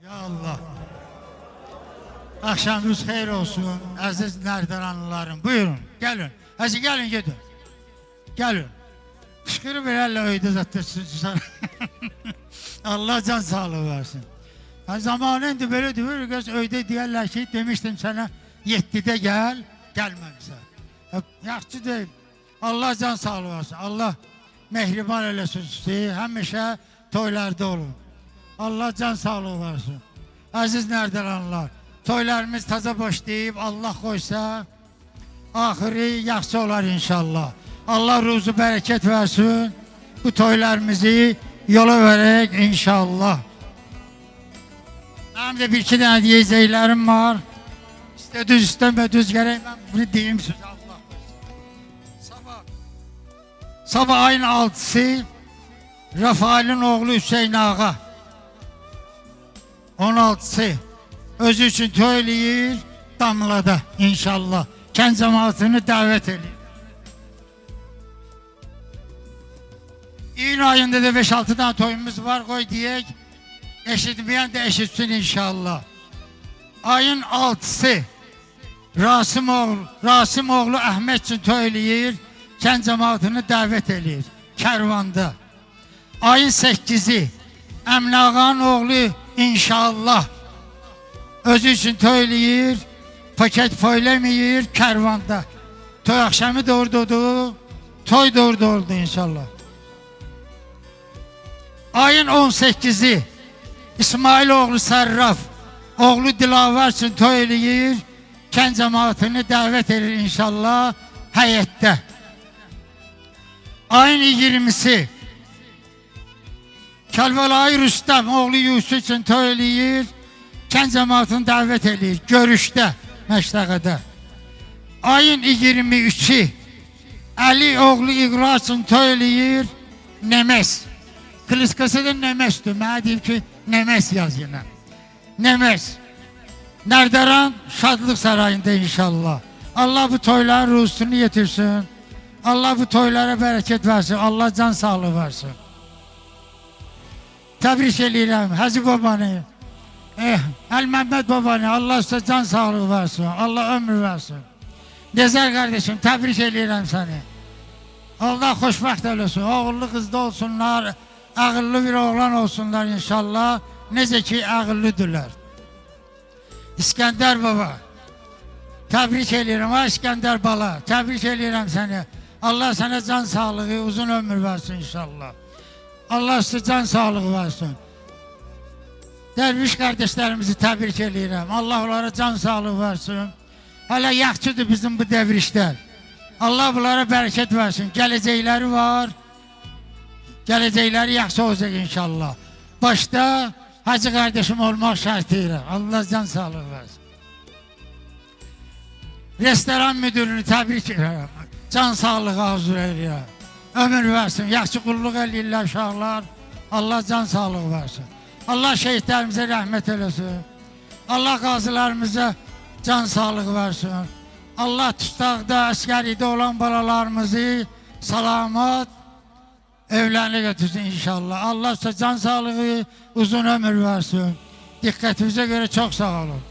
Ya Allah. Akşamınız xeyir olsun aziz Nərdaranlılarım. Buyurun, gelin. Hadi gelin gidin. Gelin. Fışkırı verirle öyde zaten. Allah can sağlığı versin. Yani zamanında böyle diyor, göz öyde diyorlar ki demiştim sana 7'de gel, gelmemişsin. Yaxşı değil. Allah can sağlığı versin. Allah mehriban eləsin sizi. Həmişə toylarda olun. Allah can sağlığı versin. Aziz Nərdaranlılar, toylarımız taza başlayıb Allah koysa ahiri yaxşı olar inşallah. Allah ruzu bereket versin. Bu toylarımızı yola vererek inşallah. Benim de bir iki tane diyeceklerim var. İşte düz isteme düz gerek ben bunu diyeyim size Allah koysun. Sabah ayın 6'sı Rafail'in oğlu Hüseyin Ağa 16'sı özü için toyluyur Damlada inşallah. Kənd cemaatini davet ediyor. İyun ayında da 5-6 tane toyumuz var koy diyek. Eşitmeyen de eşitsin inşallah. Ayın 6'sı Rasimoğlu Ahmet için toyluyur. Kənd cemaatini davet ediyor. Kervanda. Ayın 8'i Əmin Ağa'nın oğlu inşallah özü için toyluyur. Paket poylamıyor kervanda. Toy akşamı doğurdu. Toy doğurdu inşallah. Ayın 18'i İsmail oğlu Sarraf oğlu Dilaver için toyluyur. Kənd cemaatini davet edir inşallah heyette. Ayın 20'si Kəlbəlayı Rüstəm oğlu Yusuf için toyluyur. Kənd cemaatini davet edir görüşte Məştəqədə. Ayın 23'i Ali oğlu İqra için toyluyur Nemes. Kliskası da Nemes'tir. Mənə deyim ki Nemes yaz yine. Nemes. Nərdaran Şadlıq Sarayında inşallah. Allah bu toyların ruhsunu yetirsin. Allah bu toylara bereket versin. Allah can sağlığı versin. Tebrik edirəm Hacı babanı. El Mehmet babanı. Allah size can sağlığı versin. Allah ömür versin. Nezer kardeşim tebrik edirəm seni. Allah xoşbəxt eləsin. Oğullu kızda olsunlar. Ağıllı bir oğlan olsunlar inşallah. Necə ki ağıllıdırlar. İskender baba. Tebrik edirəm ha İskender bala. Tebrik edirəm seni. Allah sana can sağlığı uzun ömür versin inşallah. Allah size can sağlığı versin. Derviş kardeşlerimizi tebrik edirəm. Allah onlara can sağlığı versin. Hala yaxşıdır bizim bu devrişler. Allah bunlara bereket versin. Geləcəkləri var. Geləcəkləri yaxşı olacak inşallah. Başta Hacı kardeşim olmak şartıyla. Allah can sağlığı versin. Restoran müdürünü tebrik ederim. Can sağlığı arzu ediyor. Ömür versin. Yaxşı kulluk eləyirlər uşaqlar. Allah can sağlığı versin. Allah şehitlerimize rahmet eylesin. Allah gazilerimize can sağlığı versin. Allah tutaqda, askeridə olan balalarımızı salamat evlerine götürsün inşallah. Allah size can sağlığı, uzun ömür versin. Dikkatinize göre çok sağ olun.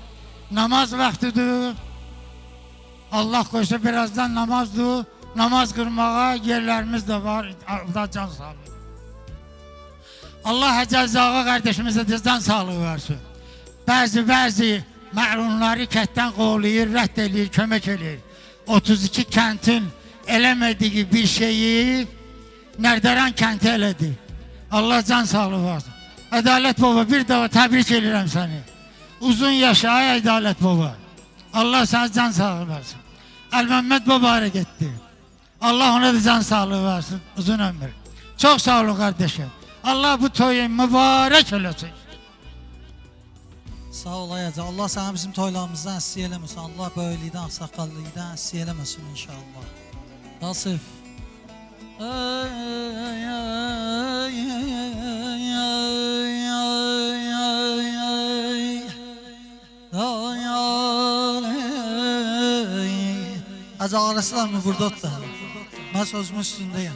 Namaz vaktidir. Allah koysa birazdan namazdır. Namaz kırmağa yerlerimiz de var. Allah can sağlığı. Allah Hacı Ağa kardeşimize de can sağlığı versin. Bəzi mərunları kənddən qovlayır, rədd edir, kömək edir. 32 kəntin eləmədiyi bir şeyi Nərdaran kəndi elədi. Allah can sağlığı versin. Ədalət baba bir daha təbrik edirəm səni. Uzun yaşa ay Ədalət baba. Allah sana can sağlığı versin. Əl-Məmməd baba hərəkətdir. Allah ona da can sağlığı versin. Uzun ömür. Çok sağ olun kardeşim. Allah bu toyun mübarek eləsin. Sağ ol Ayacı. Allah sana bizim toylarımızdan əssiz eləməsin. Allah böyüklükdən, ağsaqqallılıqdan əssiz eləməsin inşallah. Nasif. Hacı Ağrısılar mı burada da? Ben sözümün üstündeyim.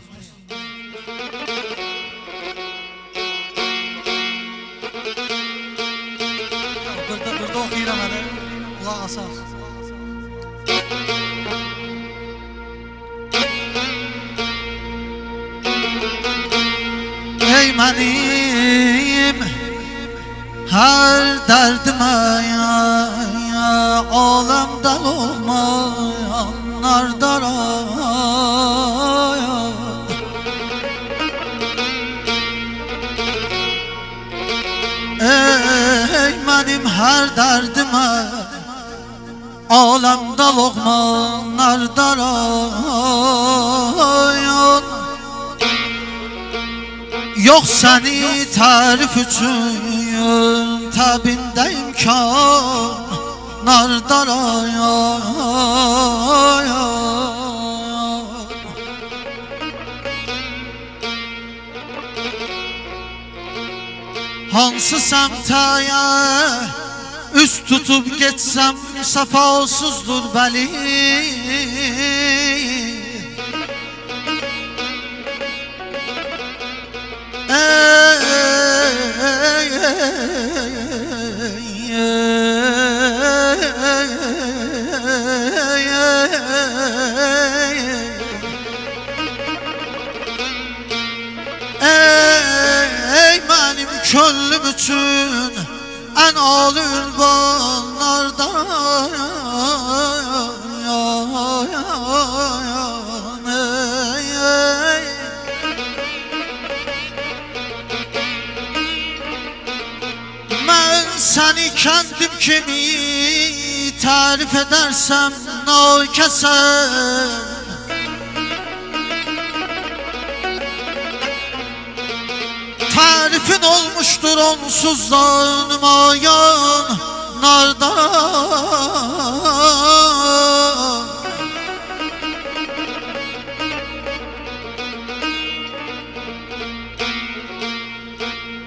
Mahnı oxuyuram hələ. Qulaq asaq. Ey mənim hər dərdimə aləmdə olmayanlar daraya. Ey mənim hər dərdimə aləmdə olmayanlar daraya. Yox səni tərif üçün təbində imkanlar daraya. Hansı səmtəyə üst tutub getsəm səfasızdır bəli. Ey mənim könlüm üçün ən ali ünvanlardan. Mən səni kendim kimi tarif edersem nakesem. Tarifin olmuştur onsuz zanmayan nardan.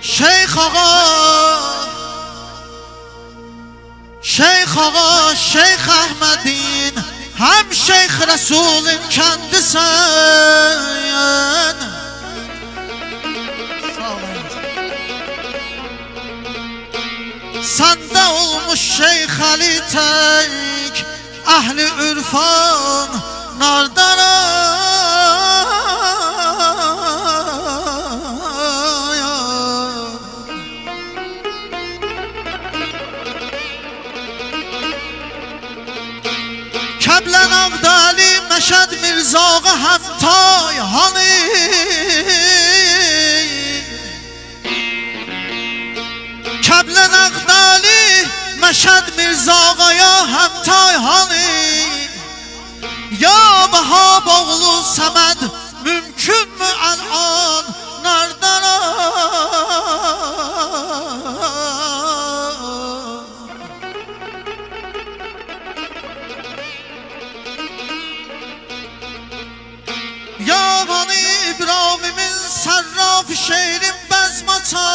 Şeyh Ağa, Şeyh Ahmed'in hem Şeyh Resul'ün kendisi. Sende olmuş Şeyh Ali tek, ehli ürfan nardara. Kəblen Ağdali, Məşəd Mirzağa Həmtay hani. Kəblen Ağdali, Məşəd Mirzağaya Həmtay hani. Ya Vahab oğlu Səməd, mümkün mü əl'an nardara. Yavanı İbrahim'in sarraf şehrin bezmata.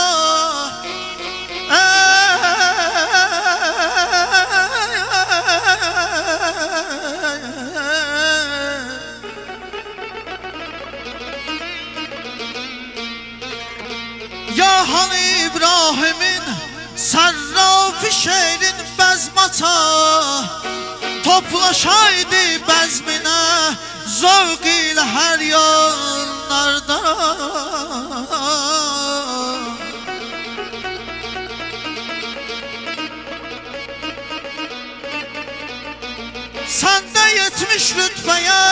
Yavanı İbrahim'in sarraf şehrin bezmata. Toplaşaydı bezmine zövq ilə hər yanlarda. Səndə 70 rütbəyə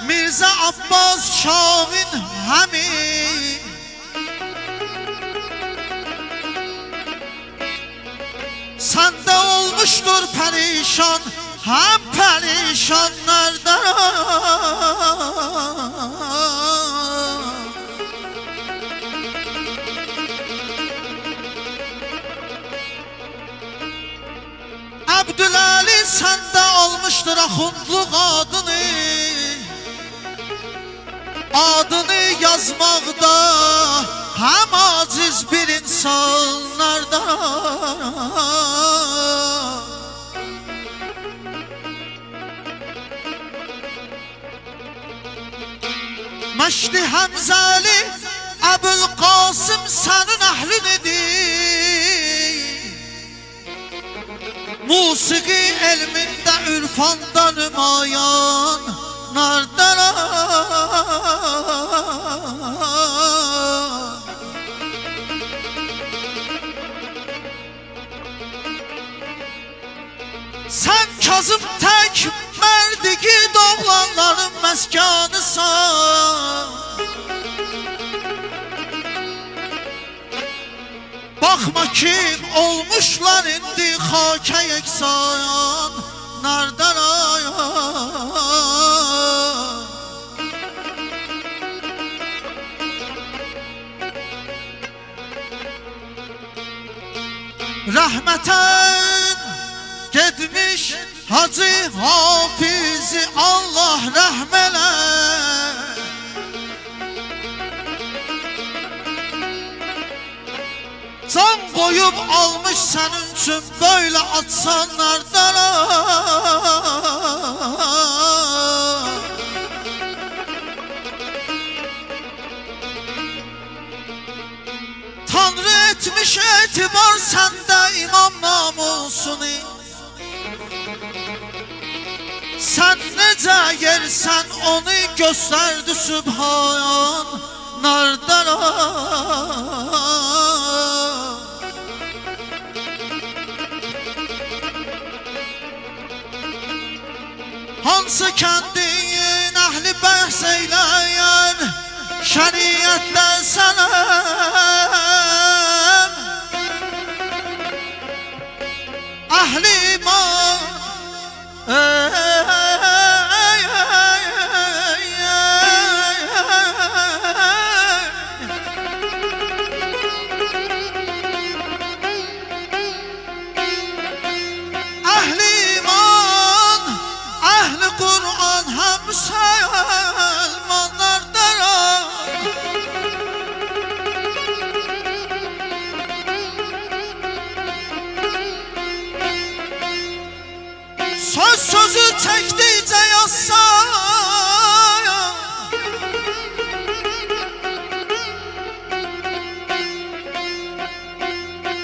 Mirzə Abbas Şahin həmi. Səndə olmuşdur pərişan hem perişanlardan. Abdülali sende almıştır ahundluq adını. Adını yazmaqda hem aciz bir insanlardan. Məşdi Həmzəli Əbülqasım sənin əhlinidir. Musiqi elmində ürfanda nümayan Nardara Sən Kazım tək mərdigi doğlanların məskanısan Baxma ki olmuşlar indi xakə yeksan Nardaraya Rəhmətən getmiş Hacı Hafizi Allah rəhm elə Can koyup almış senin için böyle atsanlardara Tanrı etmiş etibar sende imam namusunu Sen nece yersen onu gösterdi Sübhan Nardara Hansı kendin ehli bəhs eyləyən şəriətdən sənəm Əhli iman Söz sözü çektikçe yazsam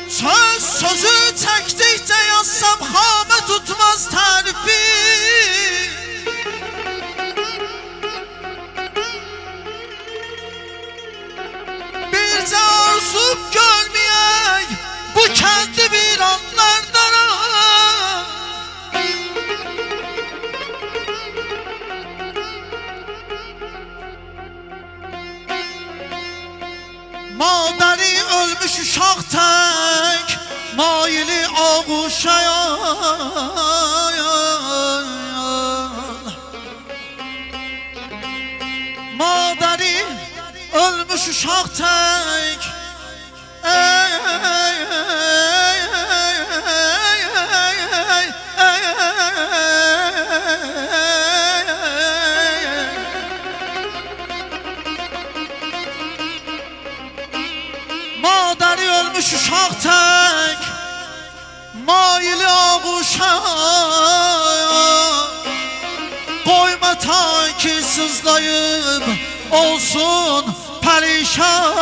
Söz sözü çektikçe yazsam Hame tutmaz tarifi Birce arzup görmeyek Bu kendi bir anlardan Madari ölmüş uşaq tək Maili ağuşayan Madari ölmüş uşaq tək Madari ölmüş uşaq tək Maili ağuşayan Qoyma ta ki sızlayıb olsun perişan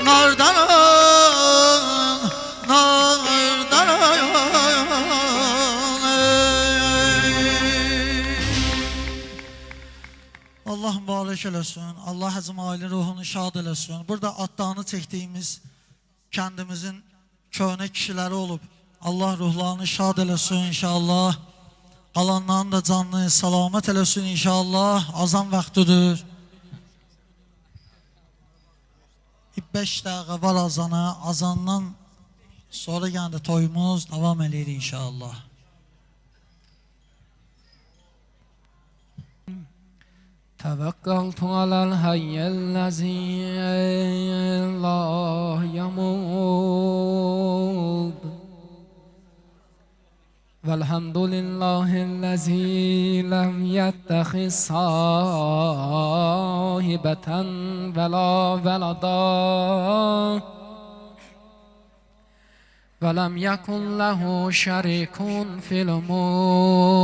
Nardan Allah mübarək eləsin, Allah Hacım aile ruhunu şad eləsin. Burada adlarını çəkdiyimiz kendimizin köhnə kişiləri olub. Allah ruhlarını şad eləsin inşallah. Qalanların da canlı salamet eləsin inşallah. Azan vaxtıdır. 5 dəqiqə var azana. Azandan sonra yəni toyumuz devam edir inşallah. توكلت على الحي الذي لا يموت والحمد لله الذي لم يتخذ صاحبة ولا ولدا ولم يكن له شريك في الأمور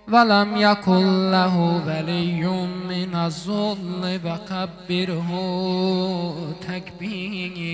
ولم يكن له ولي من الذل وكبره تكبيرا.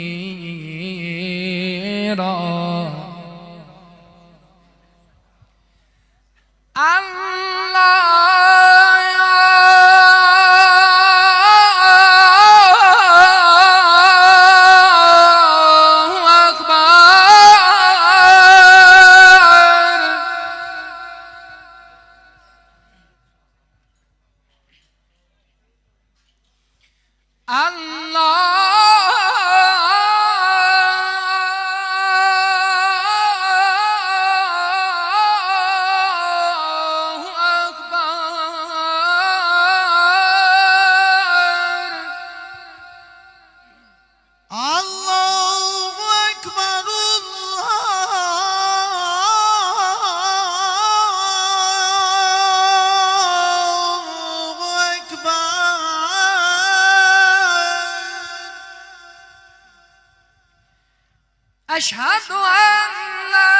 أشهد أن لا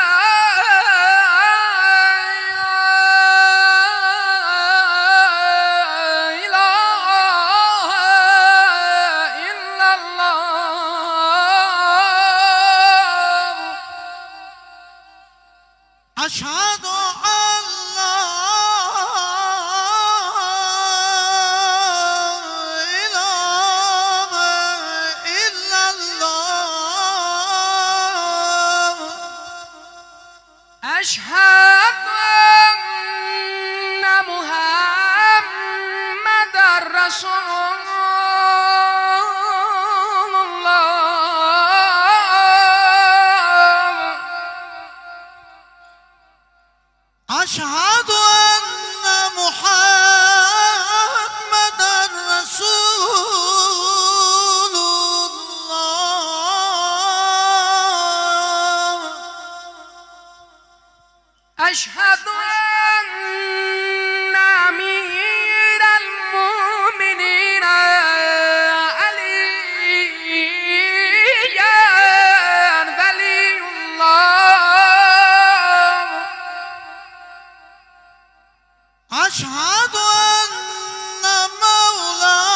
إله إلا الله. أشهد أن لا إله إلا الله. أشهد أن محمد رسول الله. أشهد أن محمدا رسول الله. أشهد أن أمير المؤمنين عليا ولي الله. أشهد أن مولانا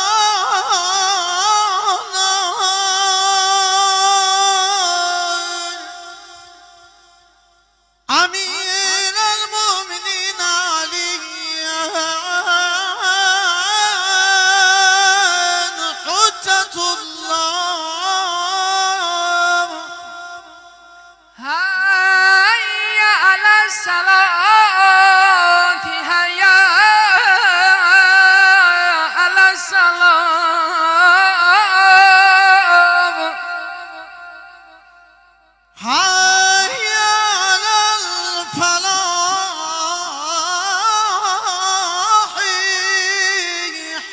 أمير المؤمنين علي حجة الله. هيا على الصلاة هيا على الصلاة. حي على الفلاح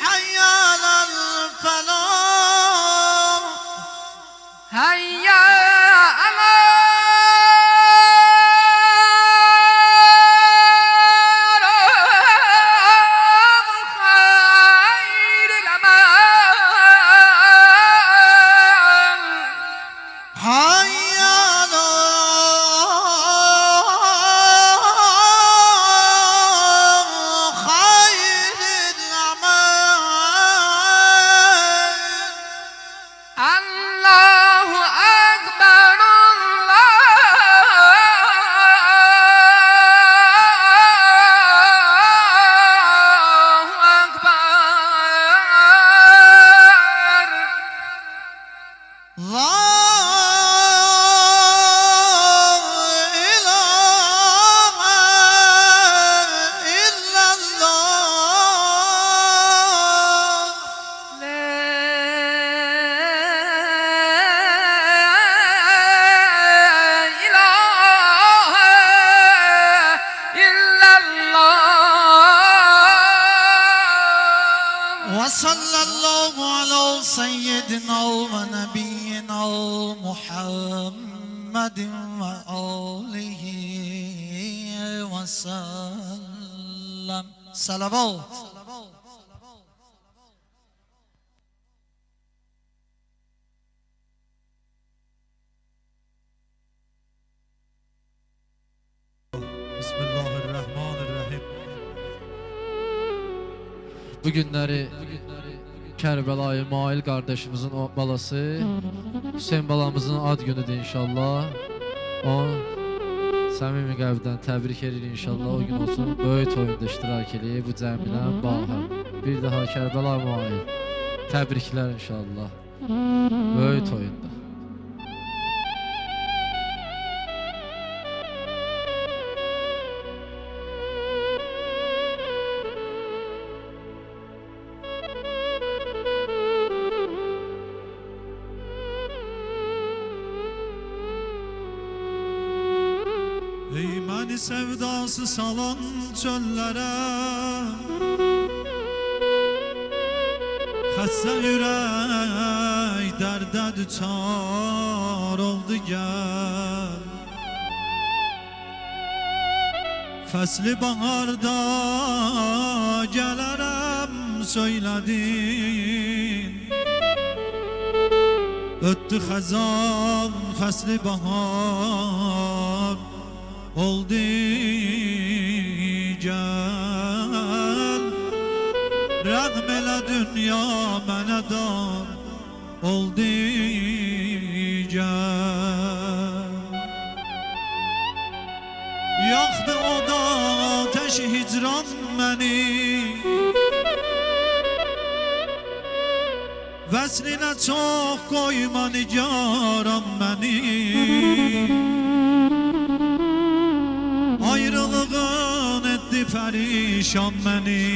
حي على الفلاح. هيا على خير الأمان. حي على خير الأعمال. الله أكبر الله أكبر. لا إله إلا الله. لا إله إلا الله. وصلى الله على سيدنا ونبينا محمد وآله وسلم. صلوات. بسم الله الرحمن الرحیم. bu günləri Kərbəlayı Mail qardaşımızın o balası Hüseyn balamızın ad günüdür inşallah. Onu səmimi qəlbdən təbrik edir inşallah. O gün olsun böyük oyunda iştirak eləyib bu cəmilə bahəm. Bir daha Kərbəlayı Mail təbriklər inşallah. Böyük oyunda. Ey məni sevdası salan çöllərə, xəstə ürək dərdə düçar oldu gəl. Fəsli baharda gələrəm söylədin, ötdü xəzan fəsli bahar oldu gəl. Rəğm elə dünya mənə dar oldu gəl. Yaxdı o da ateş hicran məni, vəslinə çox qoyma nigaran məni. Ayrılığın etdi pərişan məni,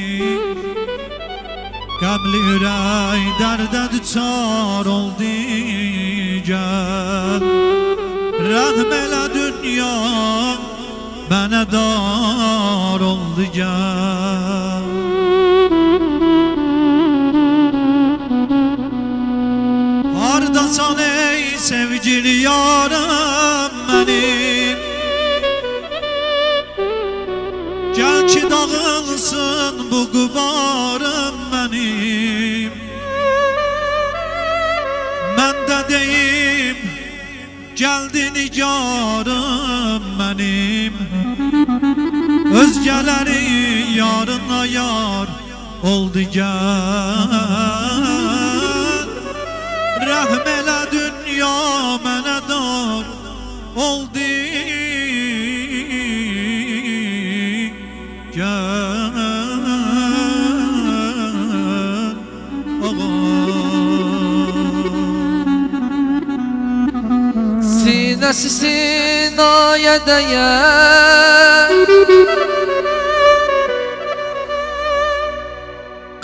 qəmli ürək dərdə düçar oldu gəl. Rəhm elə dünya mənə dar oldu gəl. Hardasan ey sevgili yarım mənim, gəl ki dağılsın bu qubarım mənim. Mən də deyim, gəldi nigarım mənim. Özgələri yarına yar oldu gəl. Rəhm elə dünya mənə dar oldu gəl. Sinəsi sinaya dəyər,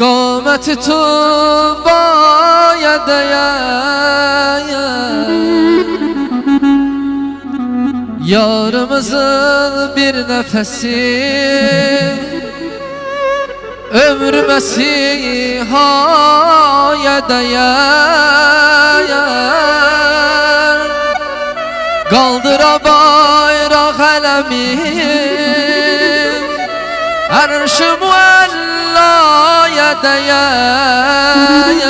qaməti tubaya dəyər. Yarımızın bir nəfəsi ömür məsihaya dəyər. Qaldıra bayraq ələmin, ərş-i muəllaya dəyər.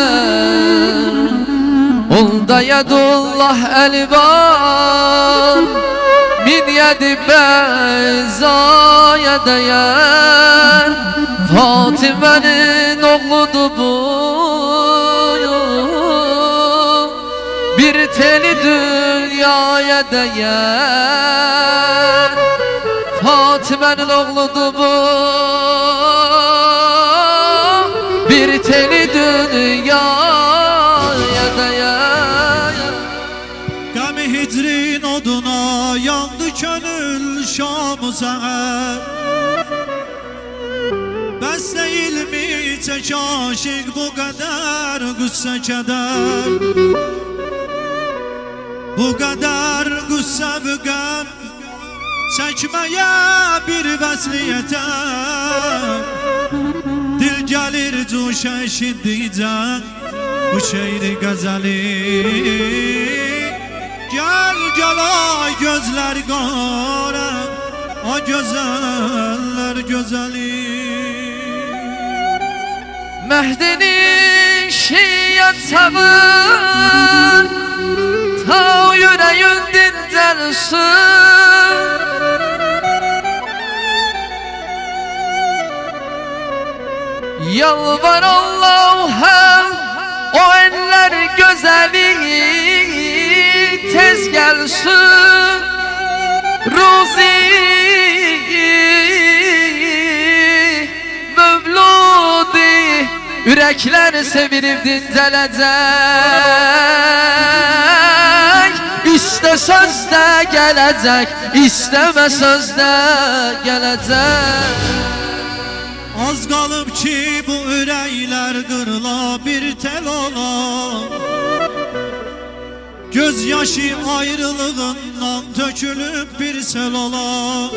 Onda yədullah əlvan, min yedi bəzaya dəyər. Fatimənin oğludur bu, bir teli dünyaya dəyər. Fatimənin oğludur bu, bir teli dünyaya dəyər. Qəmi hicrin oduna yandı könül şam-ı səhər. Bəs deyilmi çək aşiq bu qədər qüssə kədər, bu qədər qüssə və qəm çəkməyə bir vəsliyyətər. Dil gəlir cuşa eşitdikcə bu şeiri qəzəli. Gəl gəl ay gözlər qara, ay gözəllər gözəli. Məhdinin şiyyət çağır, ta yüreğin dincəlsin. Yalvar Allah'ım o eller gözeli tez gelsin. Ruzi Mevludi yürekler sevinip dincələcək. İşte sözde gelecek, isteme sözde gelecek. Az qalıb ki bu ürəklər qırıla bir tel ola. Göz yaşı ayrılığından tökülüb bir sel ola.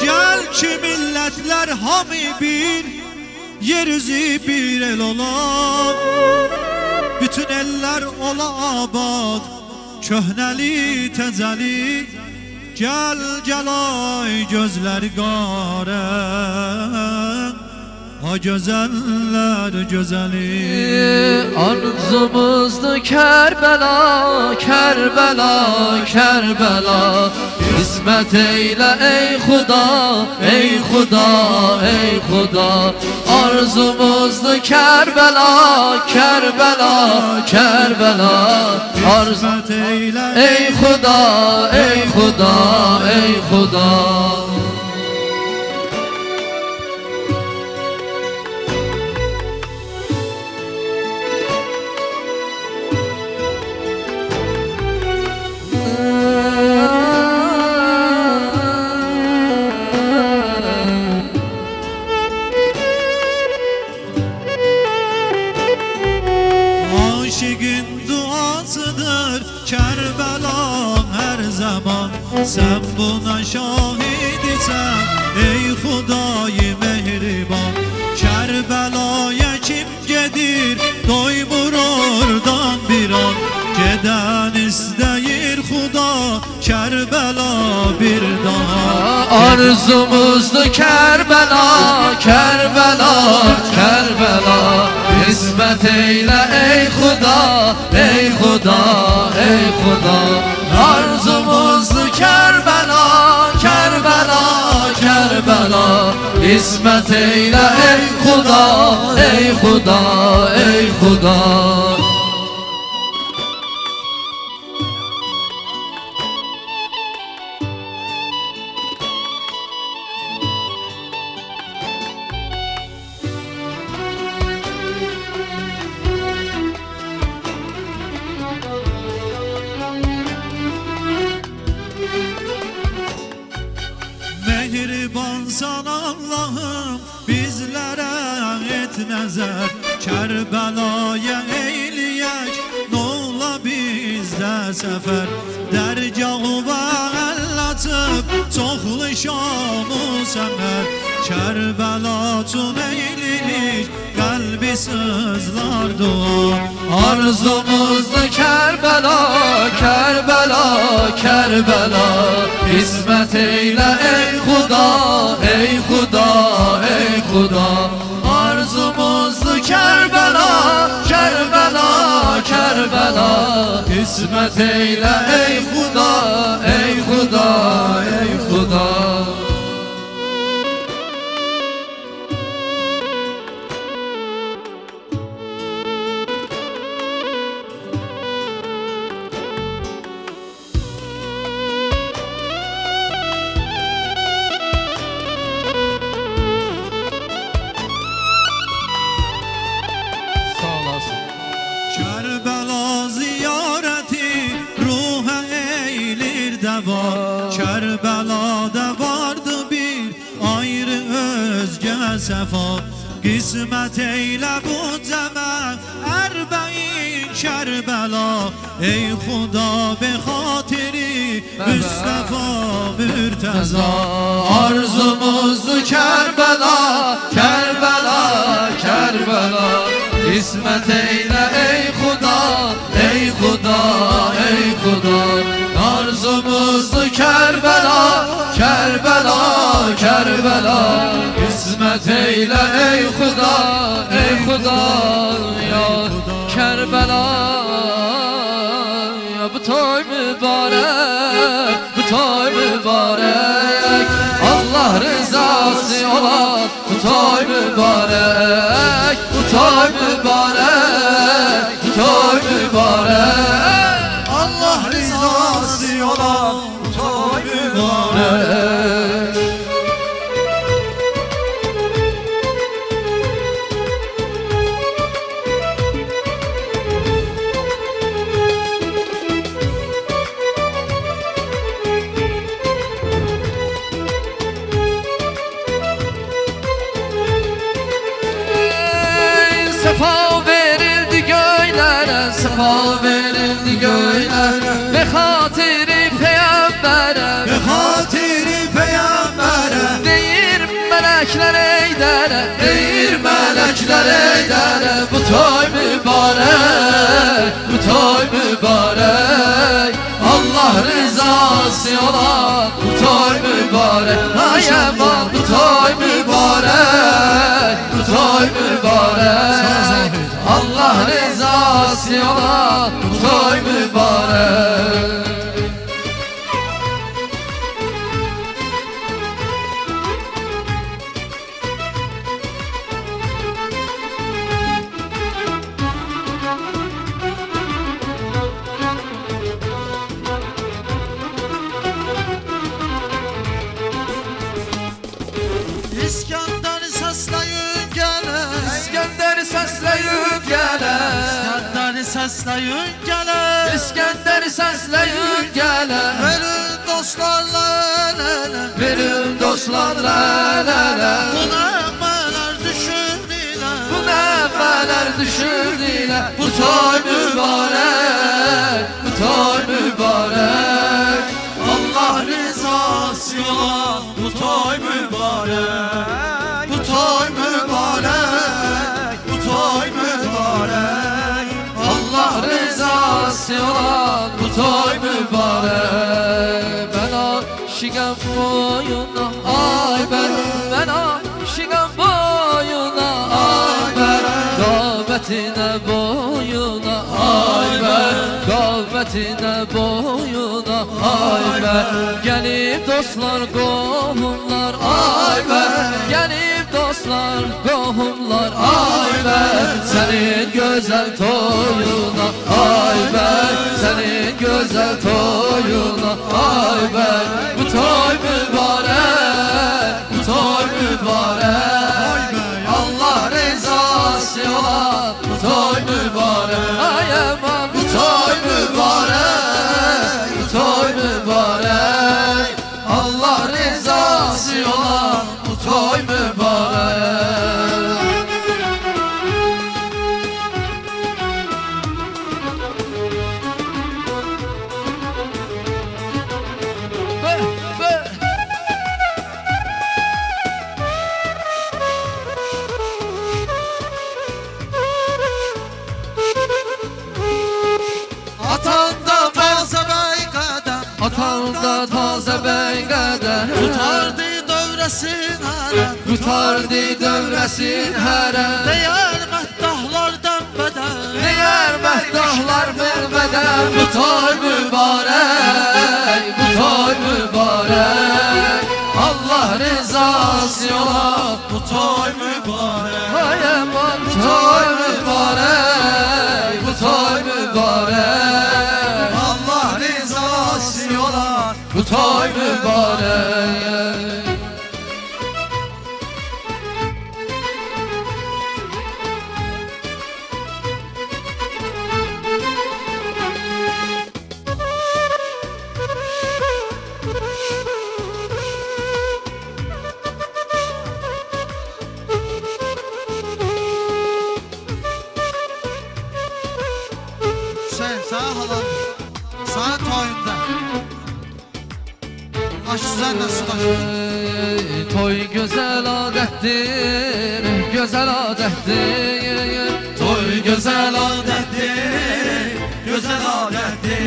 Gel ki millətlər hamı bir, yeryüzü bir el ola. Bütün eller ola abad, köhnəli təcəli. Gel gel ay gözler gare, o güzeller güzeli. Arzumuzdu Kerbela, Kerbela, Kerbela. İsmet eyle ey Xuda, ey Xuda, ey Xuda. Arzumuzdu Kerbela, Kerbela, Kerbela. İsmet eyle ey Xuda, ey Xuda, ey Xuda. Aşıkın duasıdır Kerbela her zaman. Sen buna şahid isen ey Xuday mehriban. Kerbela'ya kim gedir doymur oradan bir an. Geden isteyir Xuda Kerbela bir daha. Arzumuzdu Kerbela, Kerbela, Kerbela. İsmet eyle ey Xuda, ey Xuda, ey Xuda. Arzumuzdu Kerbela, Kerbela, Kerbela. İsmet eyle ey Xuda, ey Xuda, ey Xuda. Mehribansan Allah'ım bizlere et nəzər. Kerbela'ya eyləyək nola bizdə səfər. Dərgahı və əl açıb çoxlu şamı səmər. Kerbela üçün eylirik qəlbi sızlar dua. Arzumuzdu Kerbela, Kerbela, Kerbela. İsmet eyle ey Xuda, ey Xuda, ey Xuda. Arzumuzdu Kerbela, Kerbela, Kerbela. İsmet eyle ey Xuda, ey Xuda, ey Xuda. Kerbela ziyareti ruha eylir deva. Kerbela'da vardı bir ayrı özge sefa. Qismət eylə bu cəmə ərbəin Kerbela. Ey Xuda be xatiri Müstəfa Mürtəza. Arzumuzdu Kerbela, Kerbela, Kerbela. İsmet eyle ey Xuda, ey Xuda, ey Xuda. Arzumuzdu Kerbela, Kerbela, Kerbela. İsmet eyle ey Xuda, ey Xuda. Ya Kerbela, ya bu toy mübarek, bu toy mübarek. Allah rızası olan bu toy mübarek, bu toy mübarek, bu toy mübarek. Allah rızası olan toy mübarek. Sefa verildi göylere, sefa verildi göylere, ve hatiri peygambere, Ve hatiri peygambere deyir melekler eydere, deyir melekler eydere. Bu toy mübarek, bu toy mübarek, Allah rızası olan bu toy mübarek. Ay aman bu toy mübarek, bu toy mübarek, Allah rızası olan bu toy mübarek. İskender səsləyin gələr İskender səsləyin gələr, İskender səsləyin gələr İskender səsləyin gələr. Verin dostlarla el-ele Verin dostlar lələ, Bu nəğmələr düşündülər bu nəğmələr düşürdülər. Bu toy mübarək, bu toy mübarək, Allah Rızası olan bu toy mübarek Bu toy mübarek Bu toy mübarek Allah rızası olan bu toy mübarek. Ben aşıkım boyuna, ay ben aşıkım boyuna, ay ben davetine boyuna, ay ben davetine boyuna, ay ben gelip dostlar qohumlar, ay ben gelip dostlar qohumlar, ay ben senin güzel toyuna, ay ben senin güzel toyuna, ay ben bu toy mübarek, bu toy mübarek, Allah rızası olan bu toy mübarek. Ay aman bu toy mübarek, bu toy mübarek, Allah rızası olan bu toy mübarek. Atanda taze bey qədəm Atanda taze beygədə, Tutardı dövresin hərəm tutardı dövresin hərəm. Deyər məddahlardan bədər Diğer mehdahlar bilmeden bu toy mübarek, bu toy mübarek, Allah rızası olan Bu toy mübarek Hay aman bu toy mübarek, bu toy mübarek, Allah rızası olan bu toy mübarek. Sen sağ halan Sana toyunda Aş düzenle sudaş Toy güzel adettir, güzel adettir. Toy güzel adettir, Güzel adettir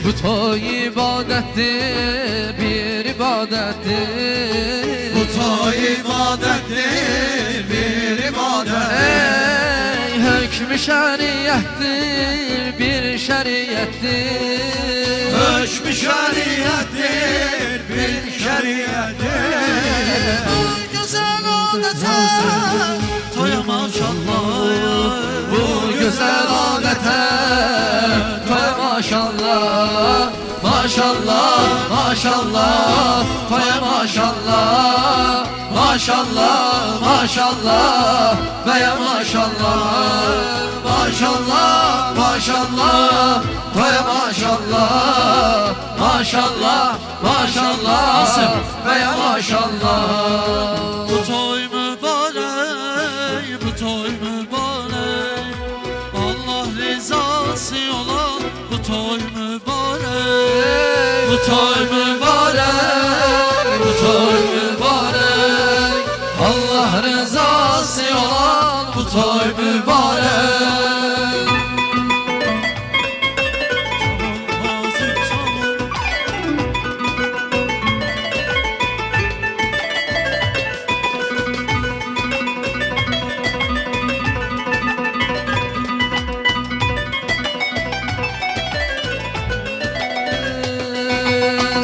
bu toy ibadettir, bir ibadettir. Bu toy ibadettir Bir ibadet Ey hükmü şeriyettir, bir şeriyettir. Hökmü şeriyettir Bir şeriyettir Güzel adete toya maşallah. Bu güzel adete toya maşallah. Maşallah, maşallah, toya maşallah. Maşallah, maşallah, veya maşallah. Maşallah, maşallah, toya maşallah. Maşallah, maşallah, veya maşallah. Bu toy mübarek, bu toy mübarek, Allah rızası olan bu toy mübarek. Bu toy mübarek, bu toy mübarek, Allah rızası olan bu toy mübarek. Nazik çalın,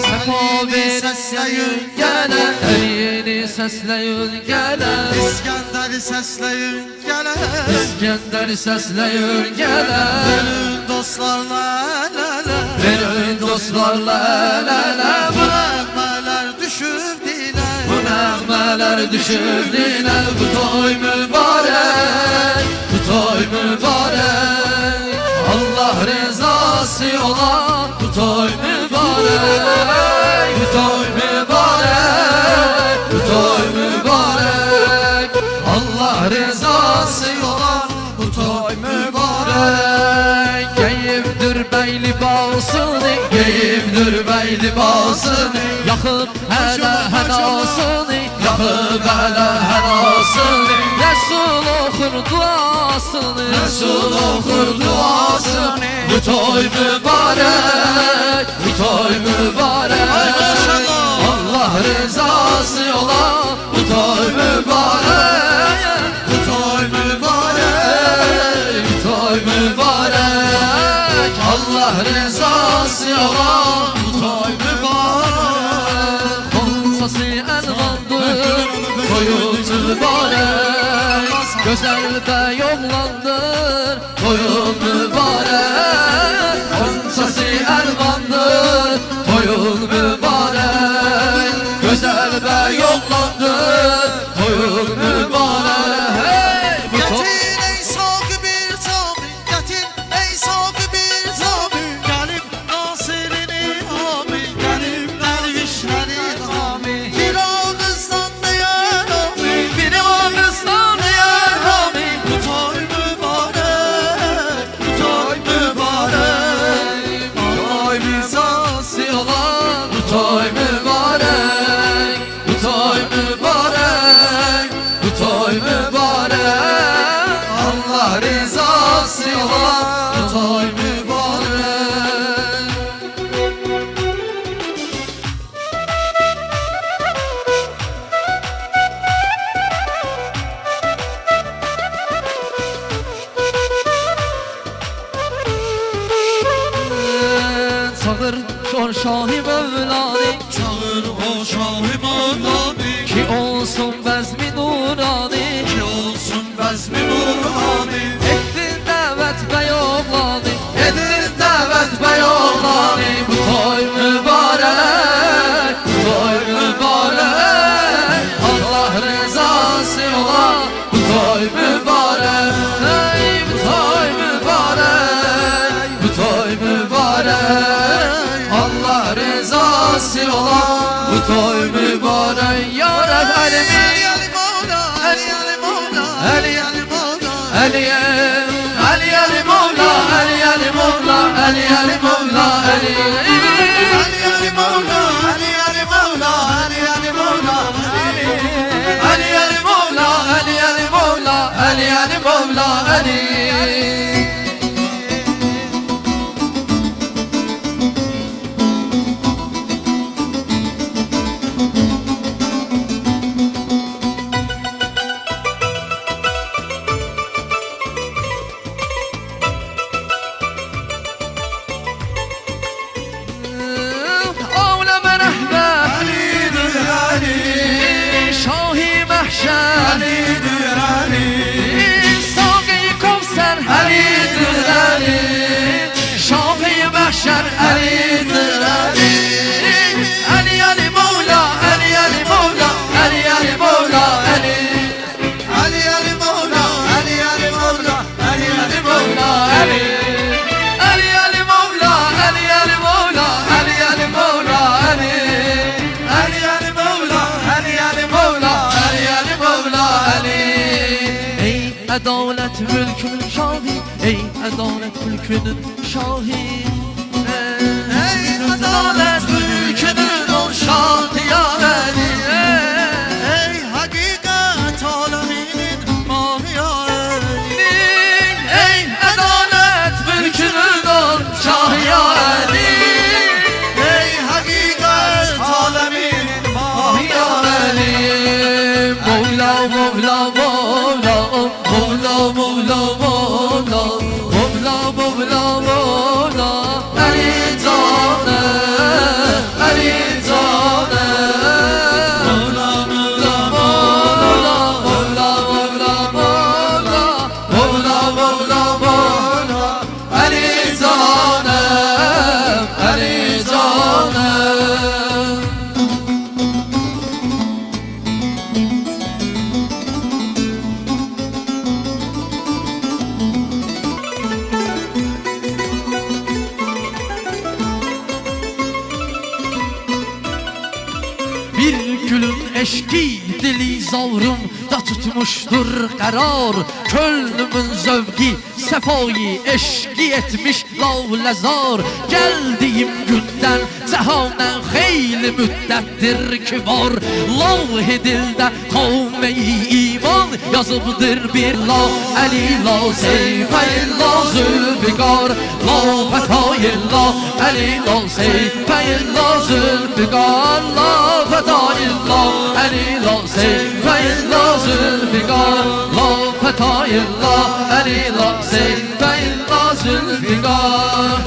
Sefa verin gele, her yeni sesleyin gele. İskender'i sesleyin gele, İskender sesleyin gele. verin dostlarla el ele, Verin dostlarla el ele. bu nağmeler düşür dile. Bu nəğmələr düşür dilə. Bu toy mübarək, bu toy mübarək, Allah rızası olan bu toy mübarək. Bu toy mübarək, bu toy mübarək, Allah rızası olan bu toy mübarək. Geyimdir bəy libasını, geyimdir bəy libasını, yaxıb hələ hənasını, yaxıb hələ hənasını. Rəsul oxur duasını, Rəsul oxur duasını. Bu toy mübarək, bu toy mübarək, Allah rızası olan bu toy mübarək. Bu toy mübarək, bu toy mübarək, Allah rızası olan bu toy mübarək. Xonsası əlvandır, toyun mübarək, gözəl bəy oğlandır, toyun mübarək. Xonsası əlvandır, toyun mübarək, gözəl bəy oğlandır, toyun mübarək. Hey, bu toy Getir ey sakı bir tabi, getir ey sakı bir tabi, gelip nasirini abi, gelip dervişleri abi. Bir ağızdan diyen abi, bir ağızdan diyen abi. bu toy mübarek, bu toy mübarek. Toy rızası olan bu toy mübarek, bu toy mübarek, bu toy mübarek, Allah rızası olan bu toy mübarek. Çağır Kor Şahi Mevlani Çağır o Şah-ı Mevlani, ki olsun bezmi nurani, ki olsun bezmi nurani. ettin davet bey oğlani, ettin davet bey oğlani. Bu toy mübarek, bu toy mübarek, Allah rızası olan bu toy mübarek. Hey, bu toy mübarek, bu toy mübarek, Allah rızası olan bu toy mübarek. Ya Rab elimi Ali Mevla, Ali Ali Mevla, Ali Ali Mevla. Ali Ali Ali Mevla, Ali Ali Mevla, Ali Ali Mevla, Ali Ali Ali Mevla, Ali Ali Mevla, Ali Ali Mevla, Ali Ali Mevla, Ali Ali Mevla, Ali Ali Mevla, Ali. adalet mülkünün şahi, ey adalet mülkünün şahi. Ey adalet mülkünün ol şahi ya Veli. Ey hakikat aleminin mahi ya Veli. Ey adalet mülkünün ol şahi ya Veli. Ey hakikat aleminin mahi ya Veli. Mevla Mevla Mevla Mevla Mevla Mevla Mevla Mevla Mevla Ali Canım Ali Canım Mevla Mevla Mevla Mevla Mevla Mevla Mevla Mevla Mevla Ali Canım Ali Canım. Bir gülün eşki dili zavrımda tutmuştur karar. Könlümün zevki sefayı eşki etmiş lavlezar. Geldiğim günden cehanen xeyli müddettir ki var. Lavh-i dilde kavme-i iman yazıbdır bir la. Ali la seyfe-illa zülfikar, la fetayilla. Ali la seyfe-illa zülfikar, la fetayilla. Ali la seyfe-illa zülfikar, la fetayilla. Ali la seyfe-illa zülfikar.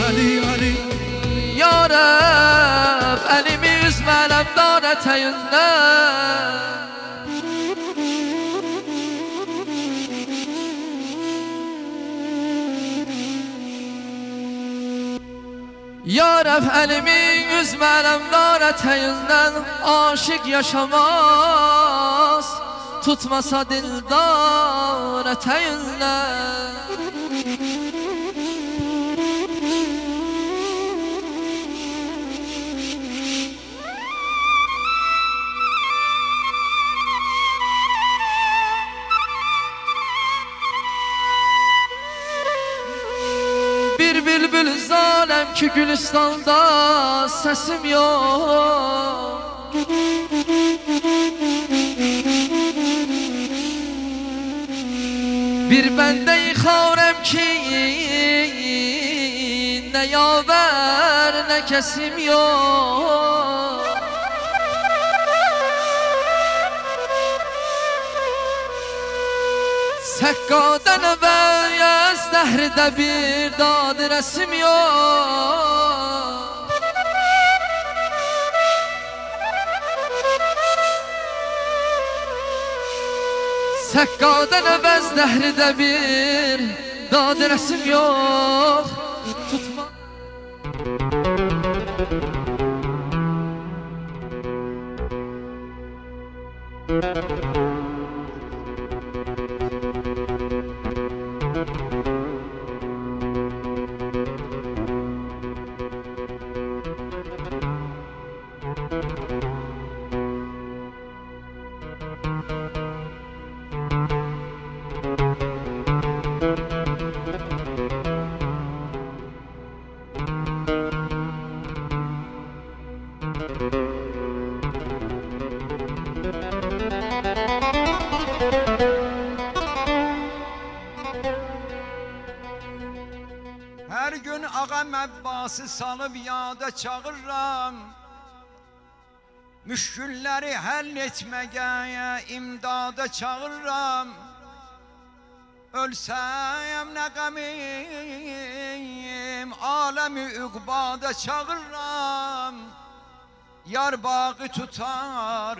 Ali Ali. Ya Rab, elimi üzmələm dar ətəyindən. Ya Rab, elimi üzmələm dar ətəyindən. Aşık yaşamaz, tutmasa dildar ətəyindən. Bir bülbül zalem ki Gülistan'da sesim yok. Bir bende yıkarım ki ne yaver ne kesim yok. Sekkaden evvel zehrde bir dad resim yok. Sekkaden evvel zehrde bir dad resim yok. Tutma. Her gün ağam Abbası salıb yada çağırıram. Müşkülləri həll etməyə imdada çağırıram. Ölsəm nə qəmim, aləmi üqbada çağırıram. Yar bağı tutar,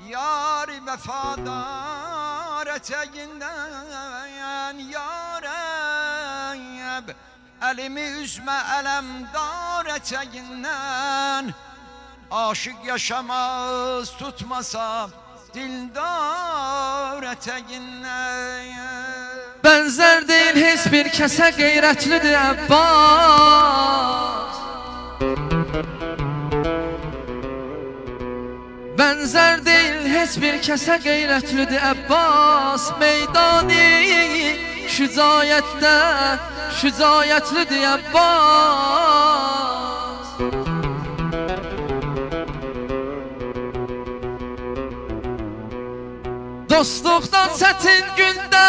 yar vəfadar ətəyindən. Yar əb, əlimi üzmə ələmdar ətəyindən. Aşık yaşamaz tutmasa dildar ətəyindən. Benzer değil hiçbir kese gayretlidir Abbas. Bənzər deyil heç bir kəsə qeyrətlidir Əbbas Meydani şücayətdə şücayətlidir Əbbas Dostluqdan çətin gündə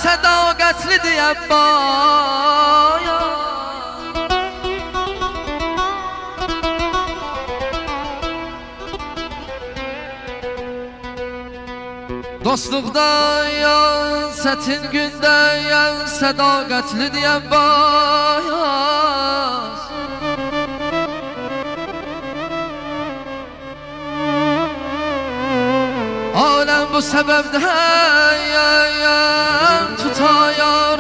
sədaqətlidir Əbbas Dostluqda yan, çətin gündə yan, sədaqətlidir Əbbas Aləm bu səbəbdən tutayar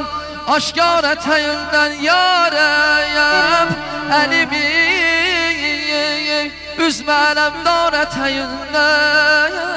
Aşkar ətəyindən yarəyəm Əlimi üzmə ələmdar ətəyindən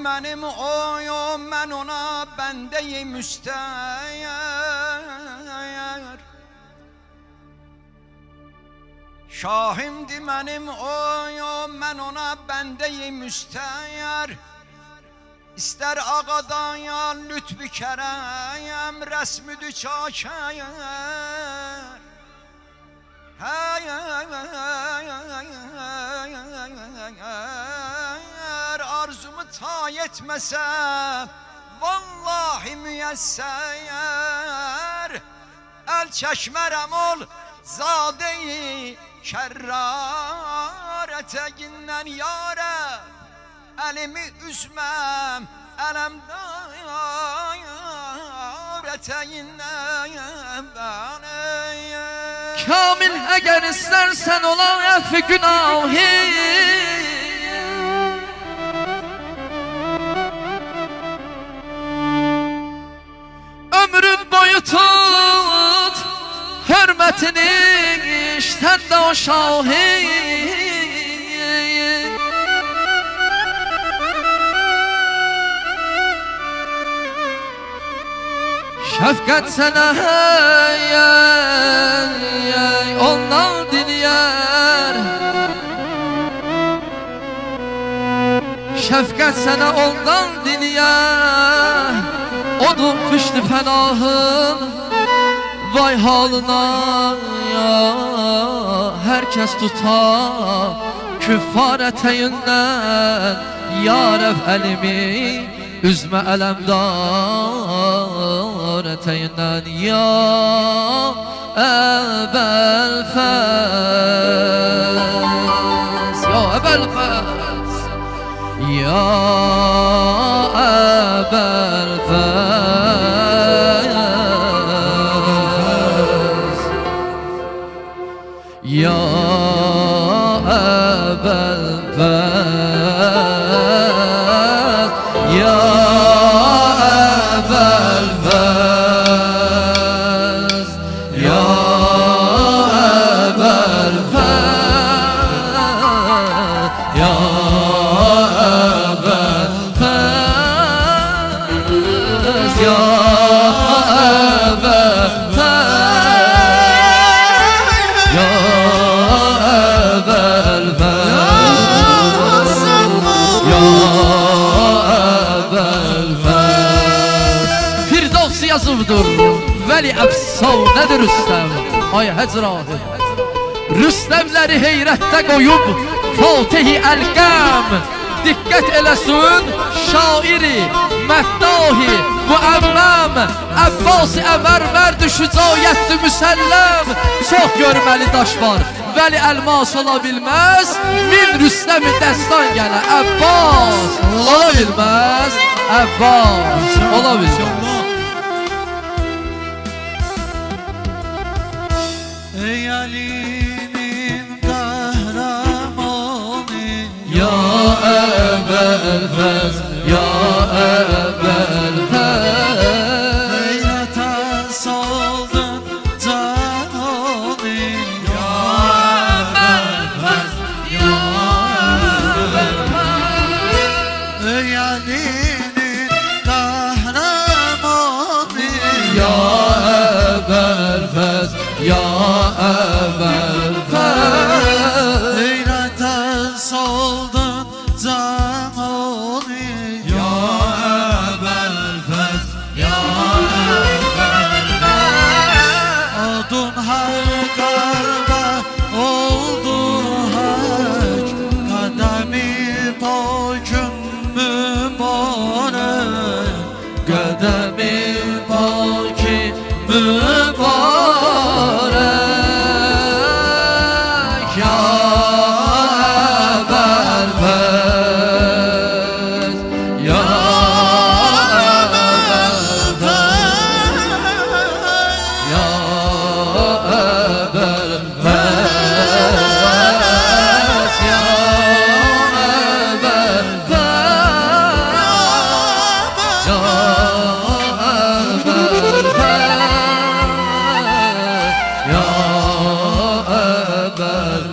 Mənim oyum, mən ona bəndəyim müstəyər Şahimdir mənim oyum, mən ona bəndəyim müstəyər İstər ağadan ya lütfü kərəm, rəsmüdü çakər Arzumu tay etməsəm Vallahi müyəssər Əl çəkmərəm ol zadeyi Kərrar ətəyindən yarəm Əlimi üzməm ələmdar ətəyindən Kamil əgər istərsən olan əfvi günahı Ömrün boyu tut hürmetini işten de o şahit Şefkat sana ondan dinler Şefkat sana ondan dinler Odun kıştı fenahın Vay halına ya Herkes tutar Küffar eteğinden Yaref elimi Üzme elemdar eteğinden Ya Ebel Fez Ya Ebel Fez Ya Ebel Fez Ya Ebel Fez Ya Ebel Fez Ya Ebel Fez Ya Ebel Fez Ya Ebel Fez Ya Ebel Fez Ya Ebel Fez Firdevs yazıbdır Veli efsanedir Rüstem Ay Hecrahı Rüstemleri heyrette koyup Fatih Elgam Dikkat eləsin şairi Məddahi Müəmməm Abbas Əmər Mərd şücayətli müsəlləm Çox görməli daş var Vəli Elmas ola bilməz Min Rüstəmi dəstan gələ Abbas ola bilməz Abbas ola bilməz Ey Ali'nin Ya Ebel Fez, Ya Ebel Fez. Heyrete saldın canını. Ya Ebel Fez, Ya Ebel Fez. Öyelinin kahramanı. Ya Ebel Fez, Ya Ebel Fez. Heyrete saldın canını. Ya Ebel Fez, Ya Ebel Fez. Adın her kalbe oldu hak. Kademi takım mübarek. Qədəmi paki mübarək. Ya Ebel Fez, Ya Ebel Fez, Ya Ebel Fez, Ya Ebel Fez, Ya Ebel Fez, Ya Ebel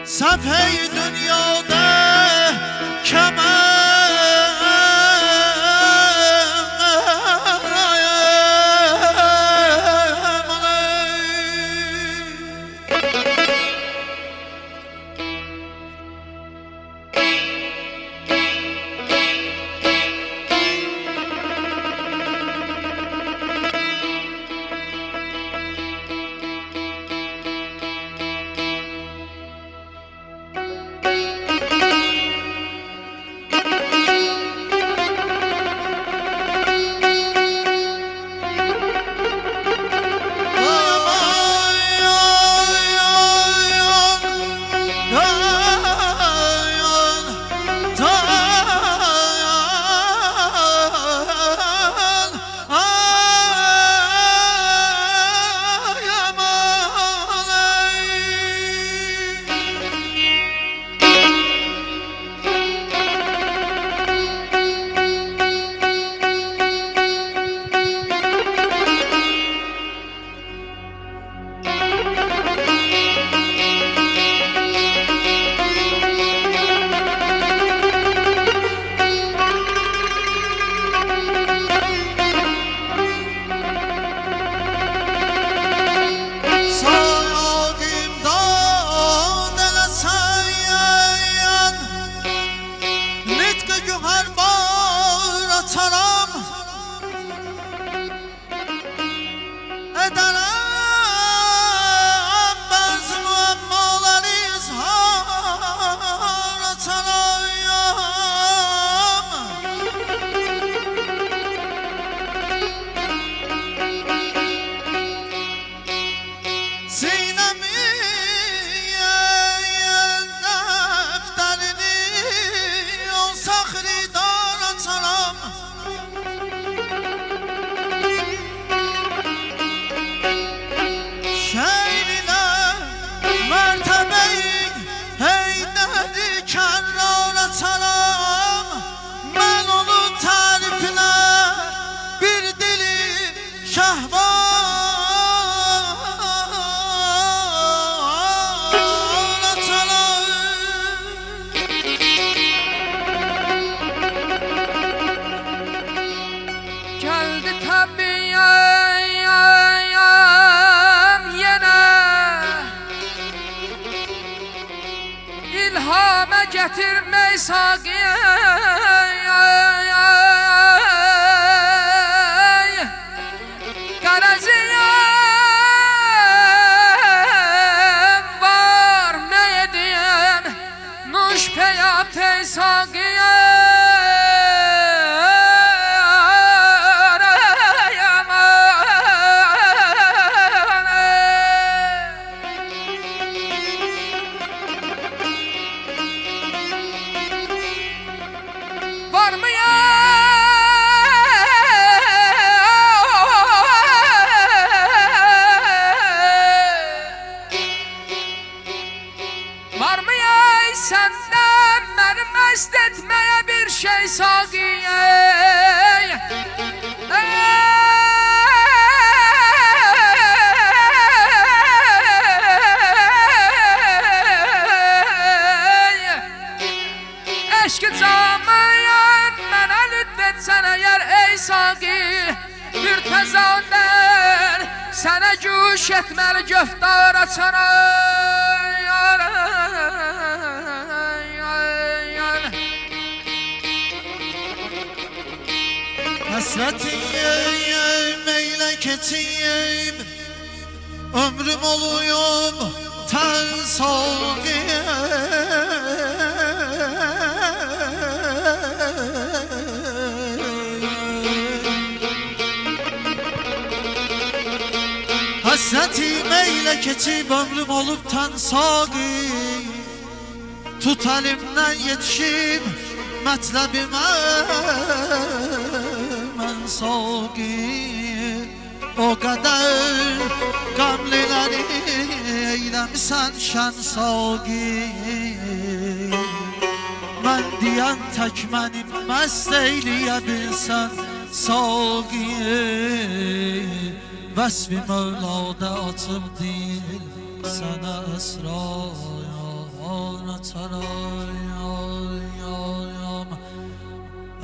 Sefhe-i dünyada getirmeyi saqiye Qaraziyem var ne ediyem Nuş peyat ey saqiye senden beni mest etmeye bir şey sagiye. Eşki camayan mənə lütfetsən əgər ey saqi, bir təzəndən sənə güş etməli göftar açaran. Hasretiyim, meyleketiyim, ömrüm oluyum ten Hasretim eyle keçib ömrüm olup tan saqi, tut elimden yetişim mətləbimə mən saqi. O kadar gamlileri eylemişsen şen saqi. Ben diyen tek mənim məst eyleyebilsen saqi. Vəsfi Mövlada açıb dil sənə əsrar açarayam.